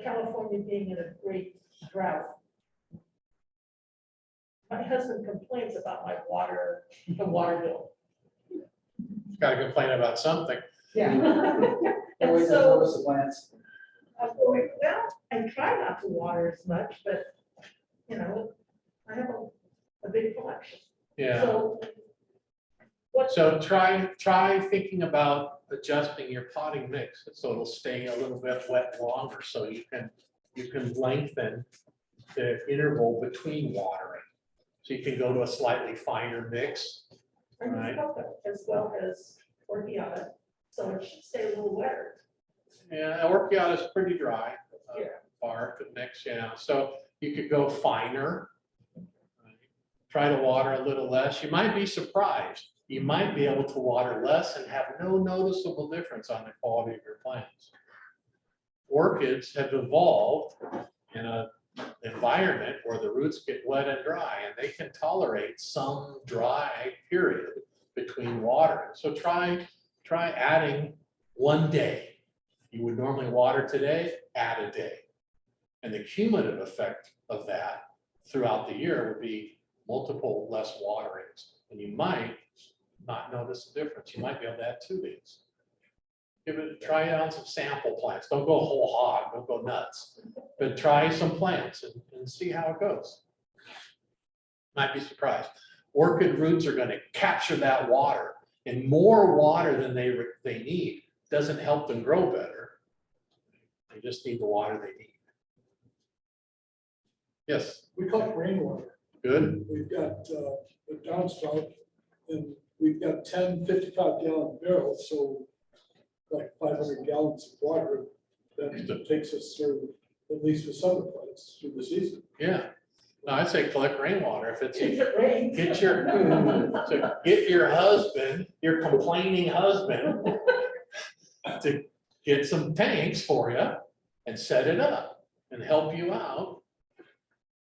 S5: California being in a great drought. My husband complains about the water bill.
S2: Got to complain about something.
S5: Yeah. And
S4: Always
S5: so,
S4: notice the plants.
S5: I'm going, well, I try not to water as much, but, I have a big collection.
S2: Yeah.
S5: So what,
S2: So try thinking about adjusting your potting mix so it'll stay a little bit wet longer, so you can lengthen the interval between watering. So you can go to a slightly finer mix.
S5: I use cocoa as well as Orchids, so it should stay a little wetter.
S2: Yeah, Orchid is pretty dry.
S5: Yeah.
S2: Bark mix, yeah. So you could go finer. Try to water a little less. You might be surprised. You might be able to water less and have no noticeable difference on the quality of your plants. Orchids have evolved in an environment where the roots get wet and dry, and they can tolerate some dry period between watering. So try adding 1 day. You would normally water today, add a day. And the cumulative effect of that throughout the year would be multiple less waterings. And you might not notice the difference. You might be able to add 2 days. Try it on some sample plants. Don't go whole hog, don't go nuts. But try some plants and see how it goes. Might be surprised. Orchid roots are going to capture that water, and more water than they need doesn't help them grow better. They just need the water they need. Yes,
S5: We collect rainwater.
S2: good.
S5: We've got a downspout, and we've got 10 55-gallon barrels, so like 500 gallons of water that takes us through, at least with summer plants, through the season.
S2: Yeah. No, I'd say collect rainwater if it's.
S5: If it rains.
S2: Get your husband, your complaining husband, to get some tanks for you and set it up and help you out.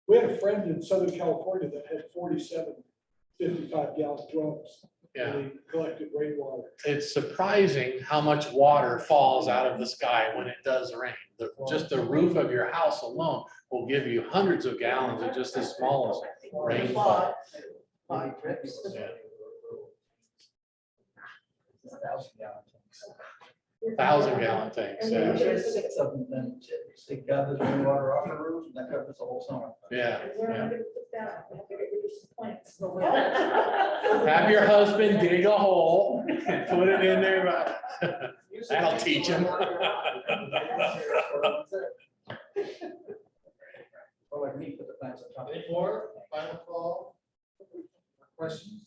S5: We had a friend in Southern California that had 47 55-gallon drums.
S2: Yeah.
S5: And he collected rainwater.
S2: It's surprising how much water falls out of the sky when it does rain. Just the roof of your house alone will give you hundreds of gallons of just the smallest rainfall. Yeah. 1,000-gallon tanks, yeah.
S4: They gather the rainwater off the roof, and that covers the whole summer.
S2: Yeah,
S5: Where am I
S2: yeah.
S5: gonna put that? I'm gonna get rid of some plants.
S2: Have your husband dig a hole and put it in there. That'll teach him.
S4: Or like me, put the plants on top.
S1: Any more? Final call? Questions?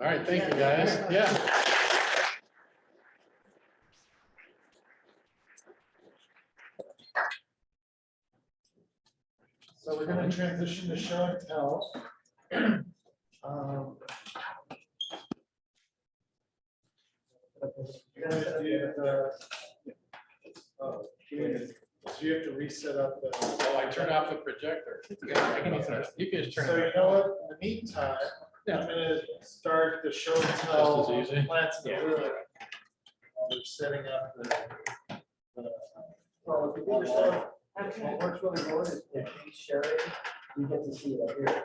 S2: All right, thank you, guys. Yeah.
S1: So we're gonna transition to show and tell. You're gonna do the So you have to reset up the.
S2: Oh, I turned off the projector.
S11: Yeah, I can use that. You can just turn
S1: So
S11: it
S1: you know what, in the meantime, I'm gonna start the show and tell
S2: Just as easy?
S1: plants in the room. While they're setting up the.
S4: Well, if you do the show, what works really well is if you share it, you get to see it up here.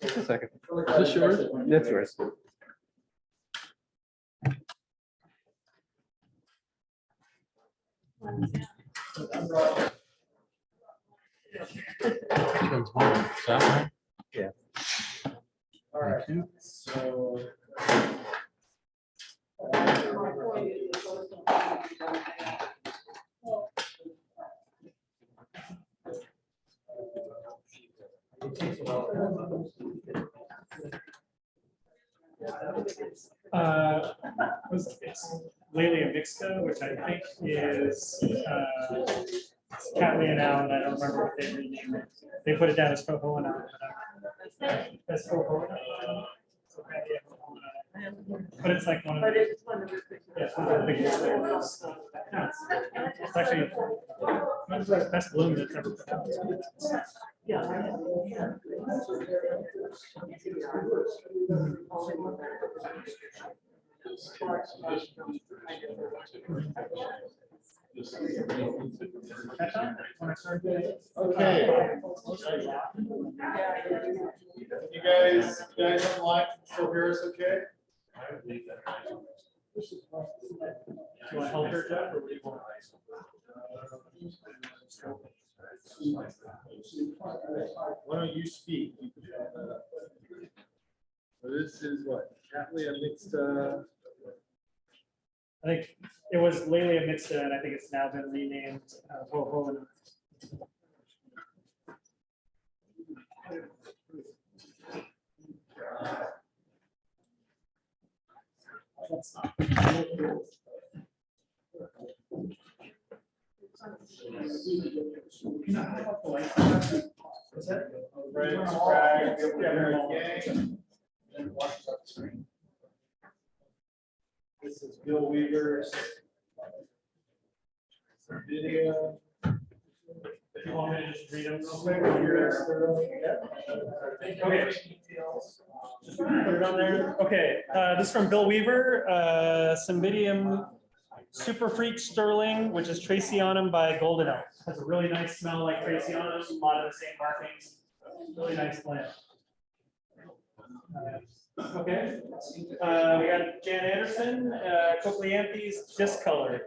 S11: Just a second.
S4: Really
S11: Is this yours?
S4: impressive when you
S11: That's
S4: do it.
S11: yours.
S1: I'm Rob. All right, so.
S7: Was Laelia mixta, which I think is Cattleya now, and I don't remember what they renamed it. They put it down as Cohoana. That's Cohoana. But it's like one of the.
S9: it's one of the.
S7: Yeah, it's one of the biggest flavors. Yeah, it's actually one of the best bloom that's ever put out.
S1: Okay. You guys online can still hear us okay?
S7: Do you want help here, Jeff, or what do you want?
S1: Why don't you speak? So this is what, Cattleya mixta.
S7: I think it was Laelia mixta, and I think it's now been renamed Cohoana.
S1: What's that? Red flag, gang. And washes up the screen. This is Bill Weaver's video.
S7: If you want me to just read them real quick.
S1: Okay.
S7: Okay. Just put it on there. Okay, this is from Bill Weaver, Cymbidium Super Freak Sterling, which is Traceanum by Golden Elk. Has a really nice smell like Traceanum, a lot of the same markings. Really nice plant. Okay, we got Jan Anderson, Cochleanthes discolored.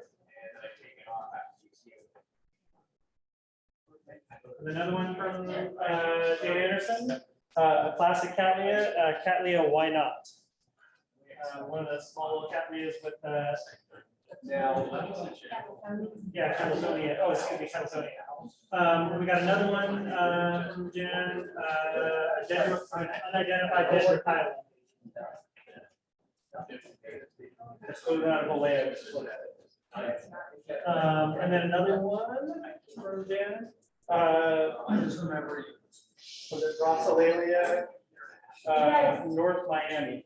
S7: And another one from Jan Anderson, a classic Cattleya, Cattleya why not? One of the small Cattleyas with yeah, California. Oh, excuse me, California. We got another one from Jan, unidentified desert island. Let's go down to Malaya, which is what that is. And then another one from Jan. I just remember. Was it Rossalalia, North Miami?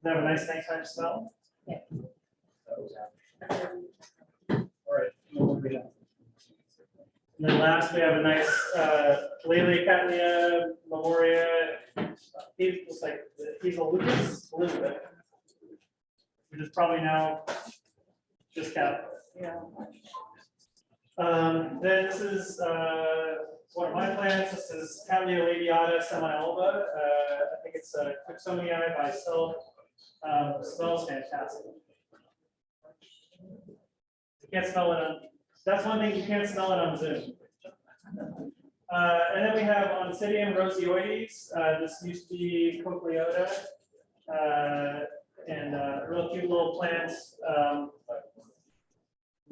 S7: Does that have a nice nighttime smell?
S3: Yeah.
S1: All right.
S7: And then last, we have a nice Laelia Cattleya Memoria. He looks like he's a Lucas a little bit, which is probably now just Cattleya.
S8: Yeah.
S7: Then this is one of my plants. This is Cattleya labiata semi-alba. I think it's Cooksonia by Self. Smells fantastic. You can't smell it on. That's one thing you can't smell it on Zoom. And then we have Oncidium roseoides. This used to be Cochleota, and real cute little plants.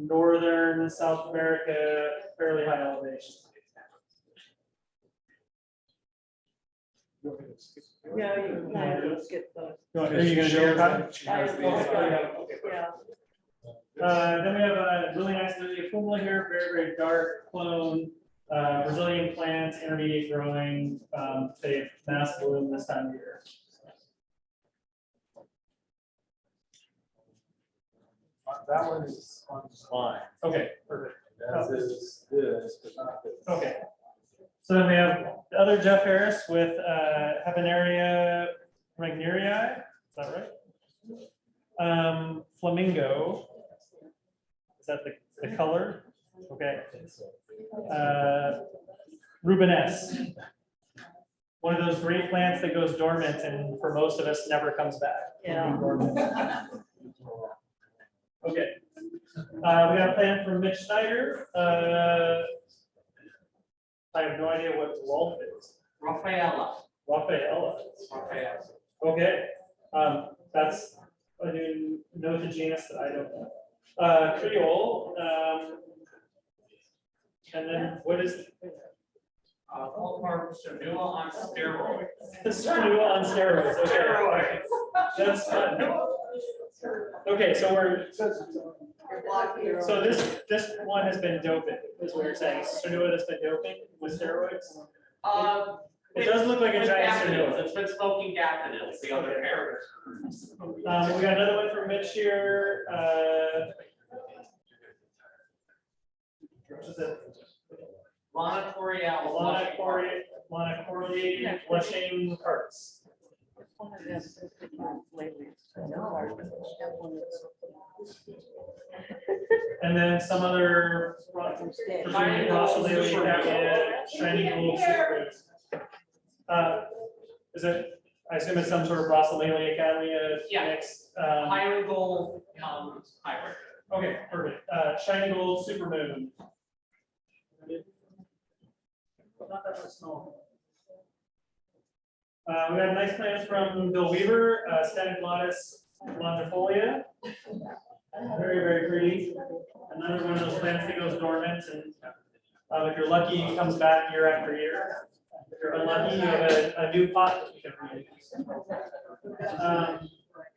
S7: Northern South America, fairly high elevation.
S8: Yeah, you kind of skip the.
S7: Are you gonna do your cut?
S8: Yeah.
S7: Then we have a really nice Lilia pumila here, very, very dark clone, Brazilian plants, intermediate growing, they mass bloom this time of year.
S1: That one is online,
S7: Okay, perfect.
S1: as is this, but not this.
S7: Okay. So then we have the other Jeff Harris with Habenaria regnerii, is that right? Flamingo. Is that the color? Okay. Rubenesque. One of those great plants that goes dormant and for most of us never comes back.
S8: Yeah.
S7: Okay. We got a plan from Mitch Snyder. I have no idea what Rolf is.
S6: Rafaela.
S7: Rafaela. Okay. That's a new note to genus that I don't know. Creole. And then what is
S6: Or Sonua on steroids.
S7: Sonua on steroids? Okay. That's fun. Okay, so so this one has been doping, is what you're saying. Sonua has been doping with steroids? It does look like a giant Sonua.
S6: It's been smoking daffodils, the other parents.
S7: We got another one from Mitch here. What is it?
S6: Monotorial.
S7: Monochorial blushing carts. And then some other shiny gold super. Is it? I assume it's some sort of Brosselalia Cattleya mix.
S6: Iron gold hybrid.
S7: Okay, perfect. Shiny gold supermoon. Not that much snow. We got a nice plant from Bill Weaver, Stenoglottis longifolia. Very, very pretty. Another one of those plants that goes dormant, and if you're lucky, it comes back year after year. If you're unlucky, you have a new pot that you can reuse.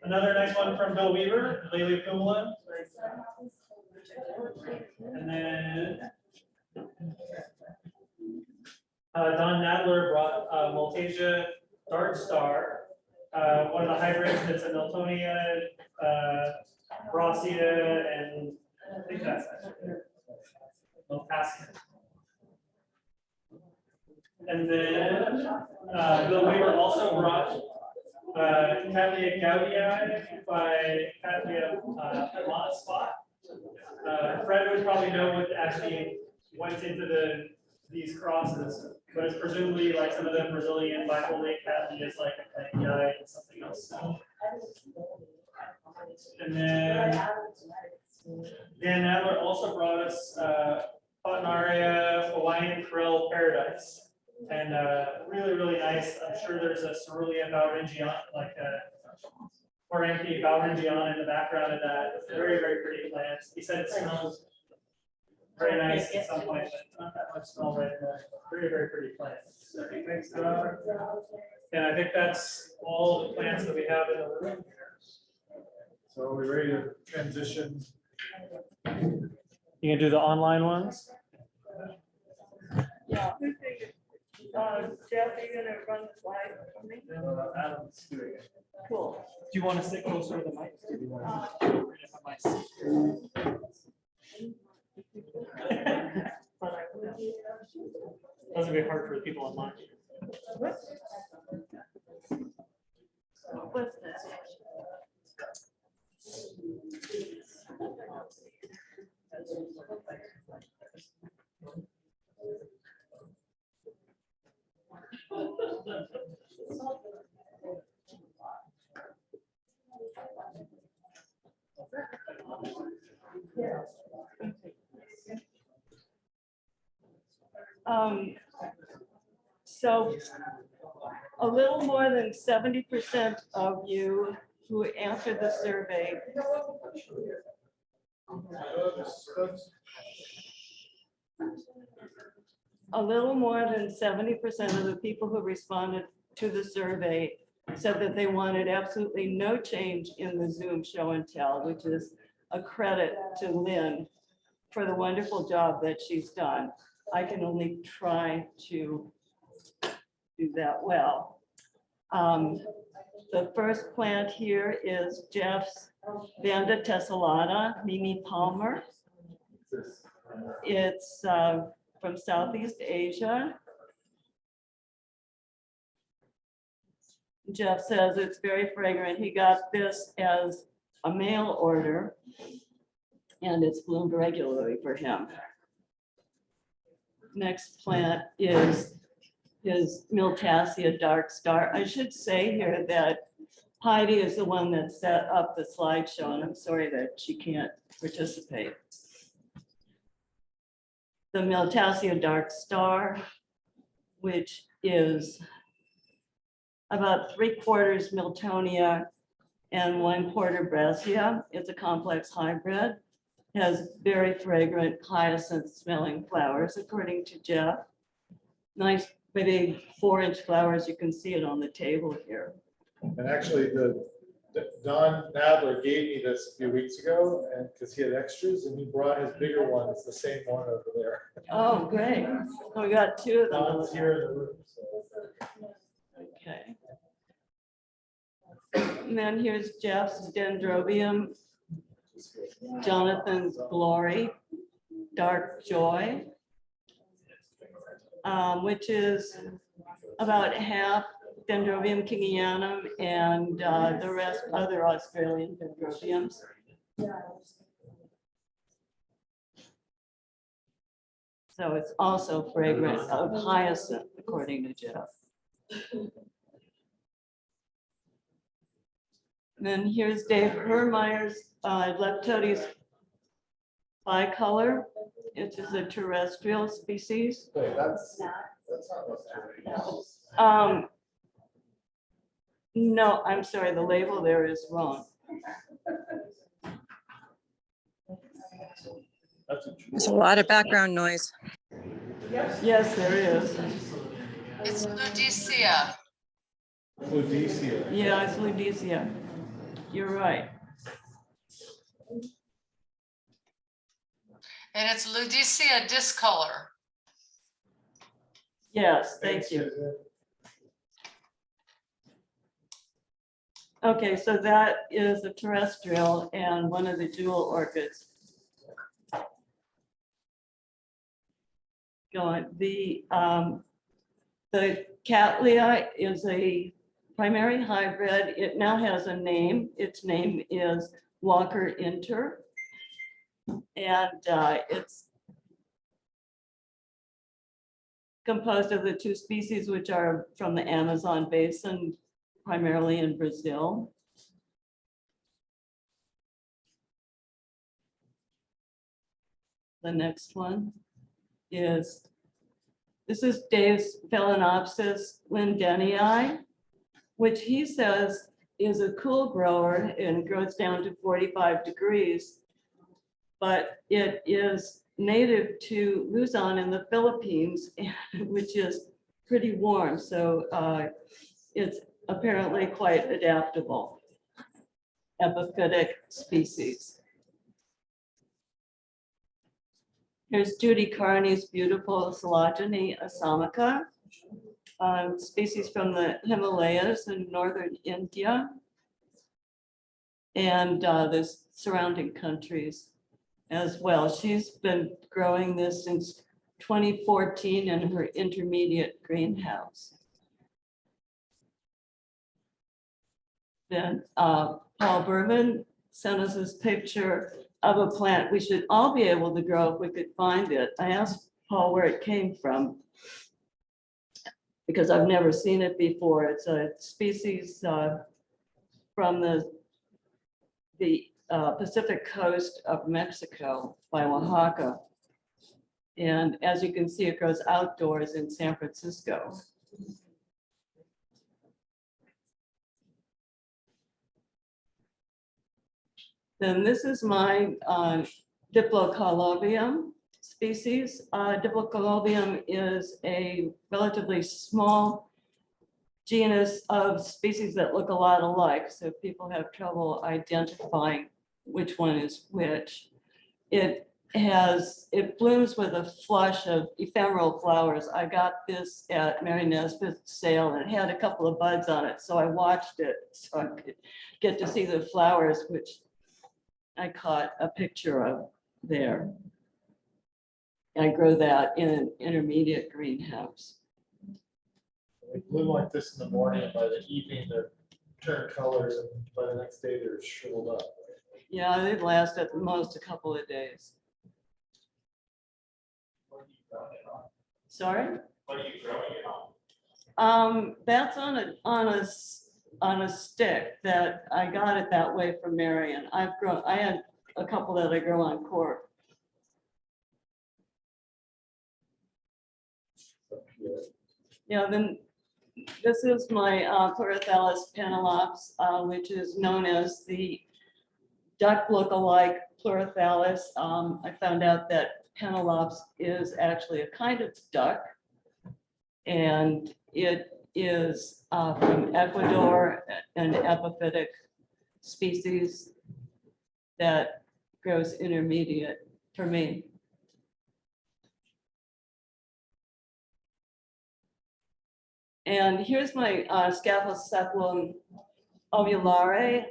S7: Another nice one from Bill Weaver, Laelia pumila. And then Don Nadler brought Maltasia Dark Star, one of the hybrids that's a Miltonia, Brassia, and I think that's actually Milpassia. And then Bill Weaver also brought Cattleya gaudii by Cattleya Lot Spot. Fred would probably know what actually went into these crosses, but it's presumably like some of the Brazilian bifoliate Cattleyas, like a Cattleya and something else. And then Dan Nadler also brought us Potnaria Hawaiian Krill Paradise. And really, really nice. I'm sure there's a Cerulean Bauringiana, like a Oranque Bauringiana in the background of that. Very, very pretty plants. He said it smells very nice at some point, but not that much smell right now. Very, very pretty plants. And I think that's all the plants that we have in the room here.
S1: So are we ready to transition?
S7: You can do the online ones?
S8: Yeah. Jeff, are you gonna run the slide for me?
S1: Adam's doing it.
S8: Cool.
S7: Do you want to sit closer to the mic? Doesn't be hard for the people online.
S8: What's this? So a little more than 70% of you who answered the survey a little more than 70% of the people who responded to the survey said that they wanted absolutely no change in the Zoom show and tell, which is a credit to Lynn for the wonderful job that she's done. I can only try to do that well. The first plant here is Jeff's Vanda tessellata, Mimi Palmer. It's from Southeast Asia. Jeff says it's very fragrant. He got this as a mail order, and it's bloomed regularly for him. Next plant is his Miltassia Dark Star. I should say here that Heidi is the one that set up the slideshow, and I'm sorry that she can't participate. The Miltassia Dark Star, which is about 3/4 Miltonia and 1/4 Brescia. It's a complex hybrid. Has very fragrant hyacinth smelling flowers, according to Jeff. Nice big 4-inch flowers. You can see it on the table here.
S1: And actually, Don Nadler gave me this a few weeks ago, and because he had extras, and he brought his bigger one. It's the same one over there.
S8: Oh, great. So we got 2 of them.
S1: Don's here in the room. So.
S8: Okay. And then here's Jeff's Dendrobium, Jonathan's Glory, Dark Joy, which is about half Dendrobium kingianum and the rest other Australian dendrobiums. So it's also fragrant of hyacinth, according to Jeff. And then here's Dave Hermeyer's Leptodes bicolor. It is a terrestrial species.
S1: Wait, that's not
S8: No, I'm sorry, the label there is wrong.
S12: There's a lot of background noise.
S8: Yes, there is.
S12: It's Ludicea.
S1: Ludecia.
S8: Yeah, it's Ludicea. You're right.
S12: And it's Ludicea discolor.
S8: Yes, thank you. Okay, so that is a terrestrial and one of the jewel orchids. Go on. The Cattleya is a primary hybrid. It now has a name. Its name is Walker Inter. And it's composed of the 2 species, which are from the Amazon basin, primarily in Brazil. The next one is, this is Dave's Phalaenopsis lindenii, which he says is a cool grower and grows down to 45 degrees, but it is native to Luzon in the Philippines, which is pretty warm. So it's apparently quite adaptable, epiphytic species. Here's Judy Carney's beautiful Coleogeny asamica, species from the Himalayas in northern India and the surrounding countries as well. She's been growing this since 2014 in her intermediate greenhouse. Then Paul Berman sent us this picture of a plant we should all be able to grow if we could find it. I asked Paul where it came from because I've never seen it before. It's a species from the Pacific coast of Mexico by Oaxaca. And as you can see, it grows outdoors in San Francisco. Then this is my Diplocolobium species. Diplocolobium is a relatively small genus of species that look a lot alike. So people have trouble identifying which one is which. It it blooms with a flush of ephemeral flowers. I got this at Mary Nesbitt's sale and it had a couple of buds on it. So I watched it so I could get to see the flowers, which I caught a picture of there. I grow that in an intermediate greenhouse.
S1: They bloom like this in the morning, and by the evening, they're turn colors, and by the next day, they're shriveled up.
S8: Yeah, they last at the most a couple of days.
S1: What are you growing it on?
S8: Sorry?
S1: What are you growing it on?
S8: That's on a stick that I got it that way from Marion. I had a couple that I grow on cork. Yeah, then this is my Pleurothallus penelops, which is known as the duck look-alike Pleurothallus. I found out that penelops is actually a kind of duck, and it is from Ecuador, an epiphytic species that grows intermediate for me. And here's my Scaphocephalum ovulare,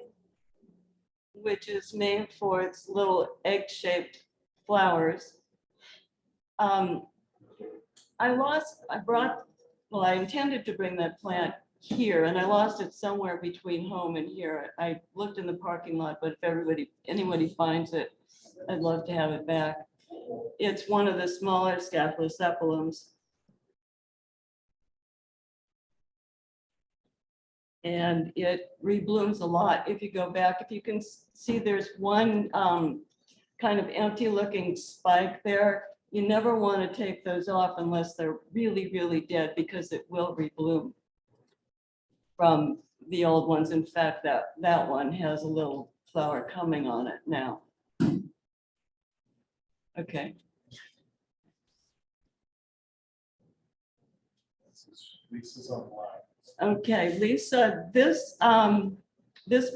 S8: which is named for its little egg-shaped flowers. I intended to bring that plant here and I lost it somewhere between home and here. I looked in the parking lot, but if anybody finds it, I'd love to have it back. It's one of the smaller Scaphocephalums. And it reblooms a lot. If you go back, if you can see, there's one kind of empty looking spike there. You never want to take those off unless they're really, really dead, because it will rebloom from the old ones. In fact, that one has a little flower coming on it now. Okay.
S1: Lisa's online.
S8: Okay, Lisa, this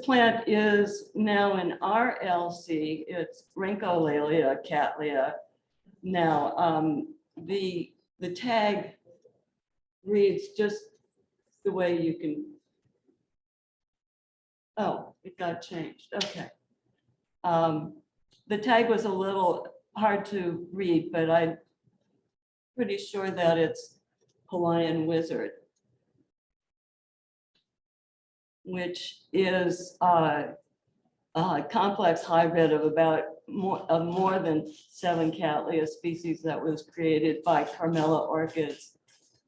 S8: plant is now in RLC. It's Rhyncholalia cattleya. Now, the tag reads just the way you can. Oh, it got changed. Okay. The tag was a little hard to read, but I'm pretty sure that it's Hawaiian Wizard, which is a complex hybrid of more than 7 cattleya species that was created by Carmela Orchids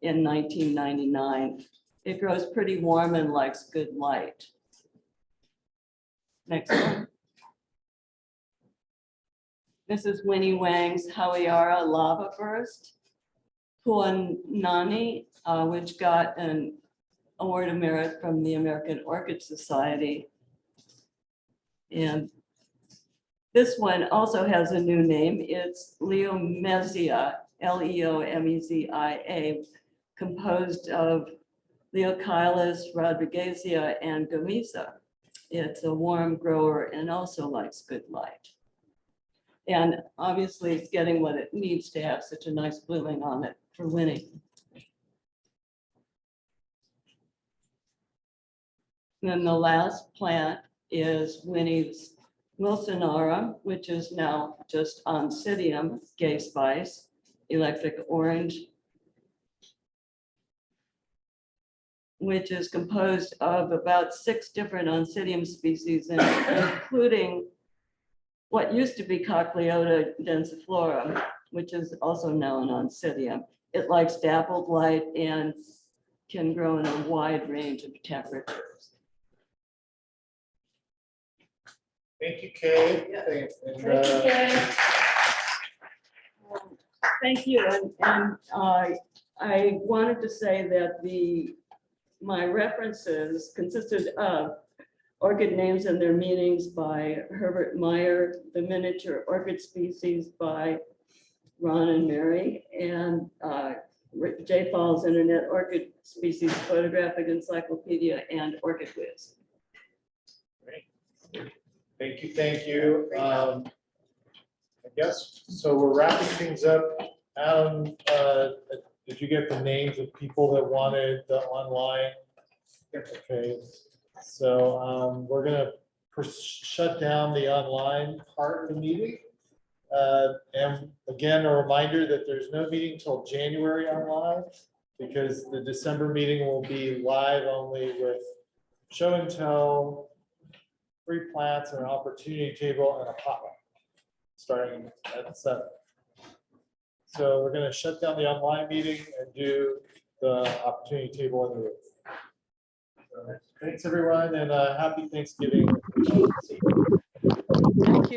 S8: in 1999. It grows pretty warm and likes good light. Next one. This is Winnie Wang's Hawaiiara lava burst, Puanani, which got an Award of Merit from the American Orchid Society. And this one also has a new name. It's Leomezia, Leomezia, composed of Leochilus, Rodriguezia, and Gamesa. It's a warm grower and also likes good light. And obviously it's getting what it needs to have such a nice blooming on it for Winnie. And then the last plant is Winnie's Wilsonara, which is now just Oncidium, Gay Spice, Electric Orange, which is composed of about 6 different Oncidium species, including what used to be Cochleota densiflora, which is also now an Oncidium. It likes dappled light and can grow in a wide range of temperatures.
S1: Thank you, Kay.
S8: Thank you. And I wanted to say that my references consisted of orchid names and their meanings by Herbert Meyer, the miniature orchid species by Ron and Mary, and J. Fall's Internet Orchid Species Photographic Encyclopedia, and Orchid Whiz.
S1: Thank you, thank you. Yes, so we're wrapping things up. Adam, did you get the names of people that wanted the online? Okay, so we're gonna shut down the online part of the meeting. And again, a reminder that there's no meeting till January online, because the December meeting will be live only with show and tell, free plants, and an opportunity table, and a potluck, starting at 7. So we're gonna shut down the online meeting and do the opportunity table in the room. So, thanks, everyone, and happy Thanksgiving.
S12: Thank you.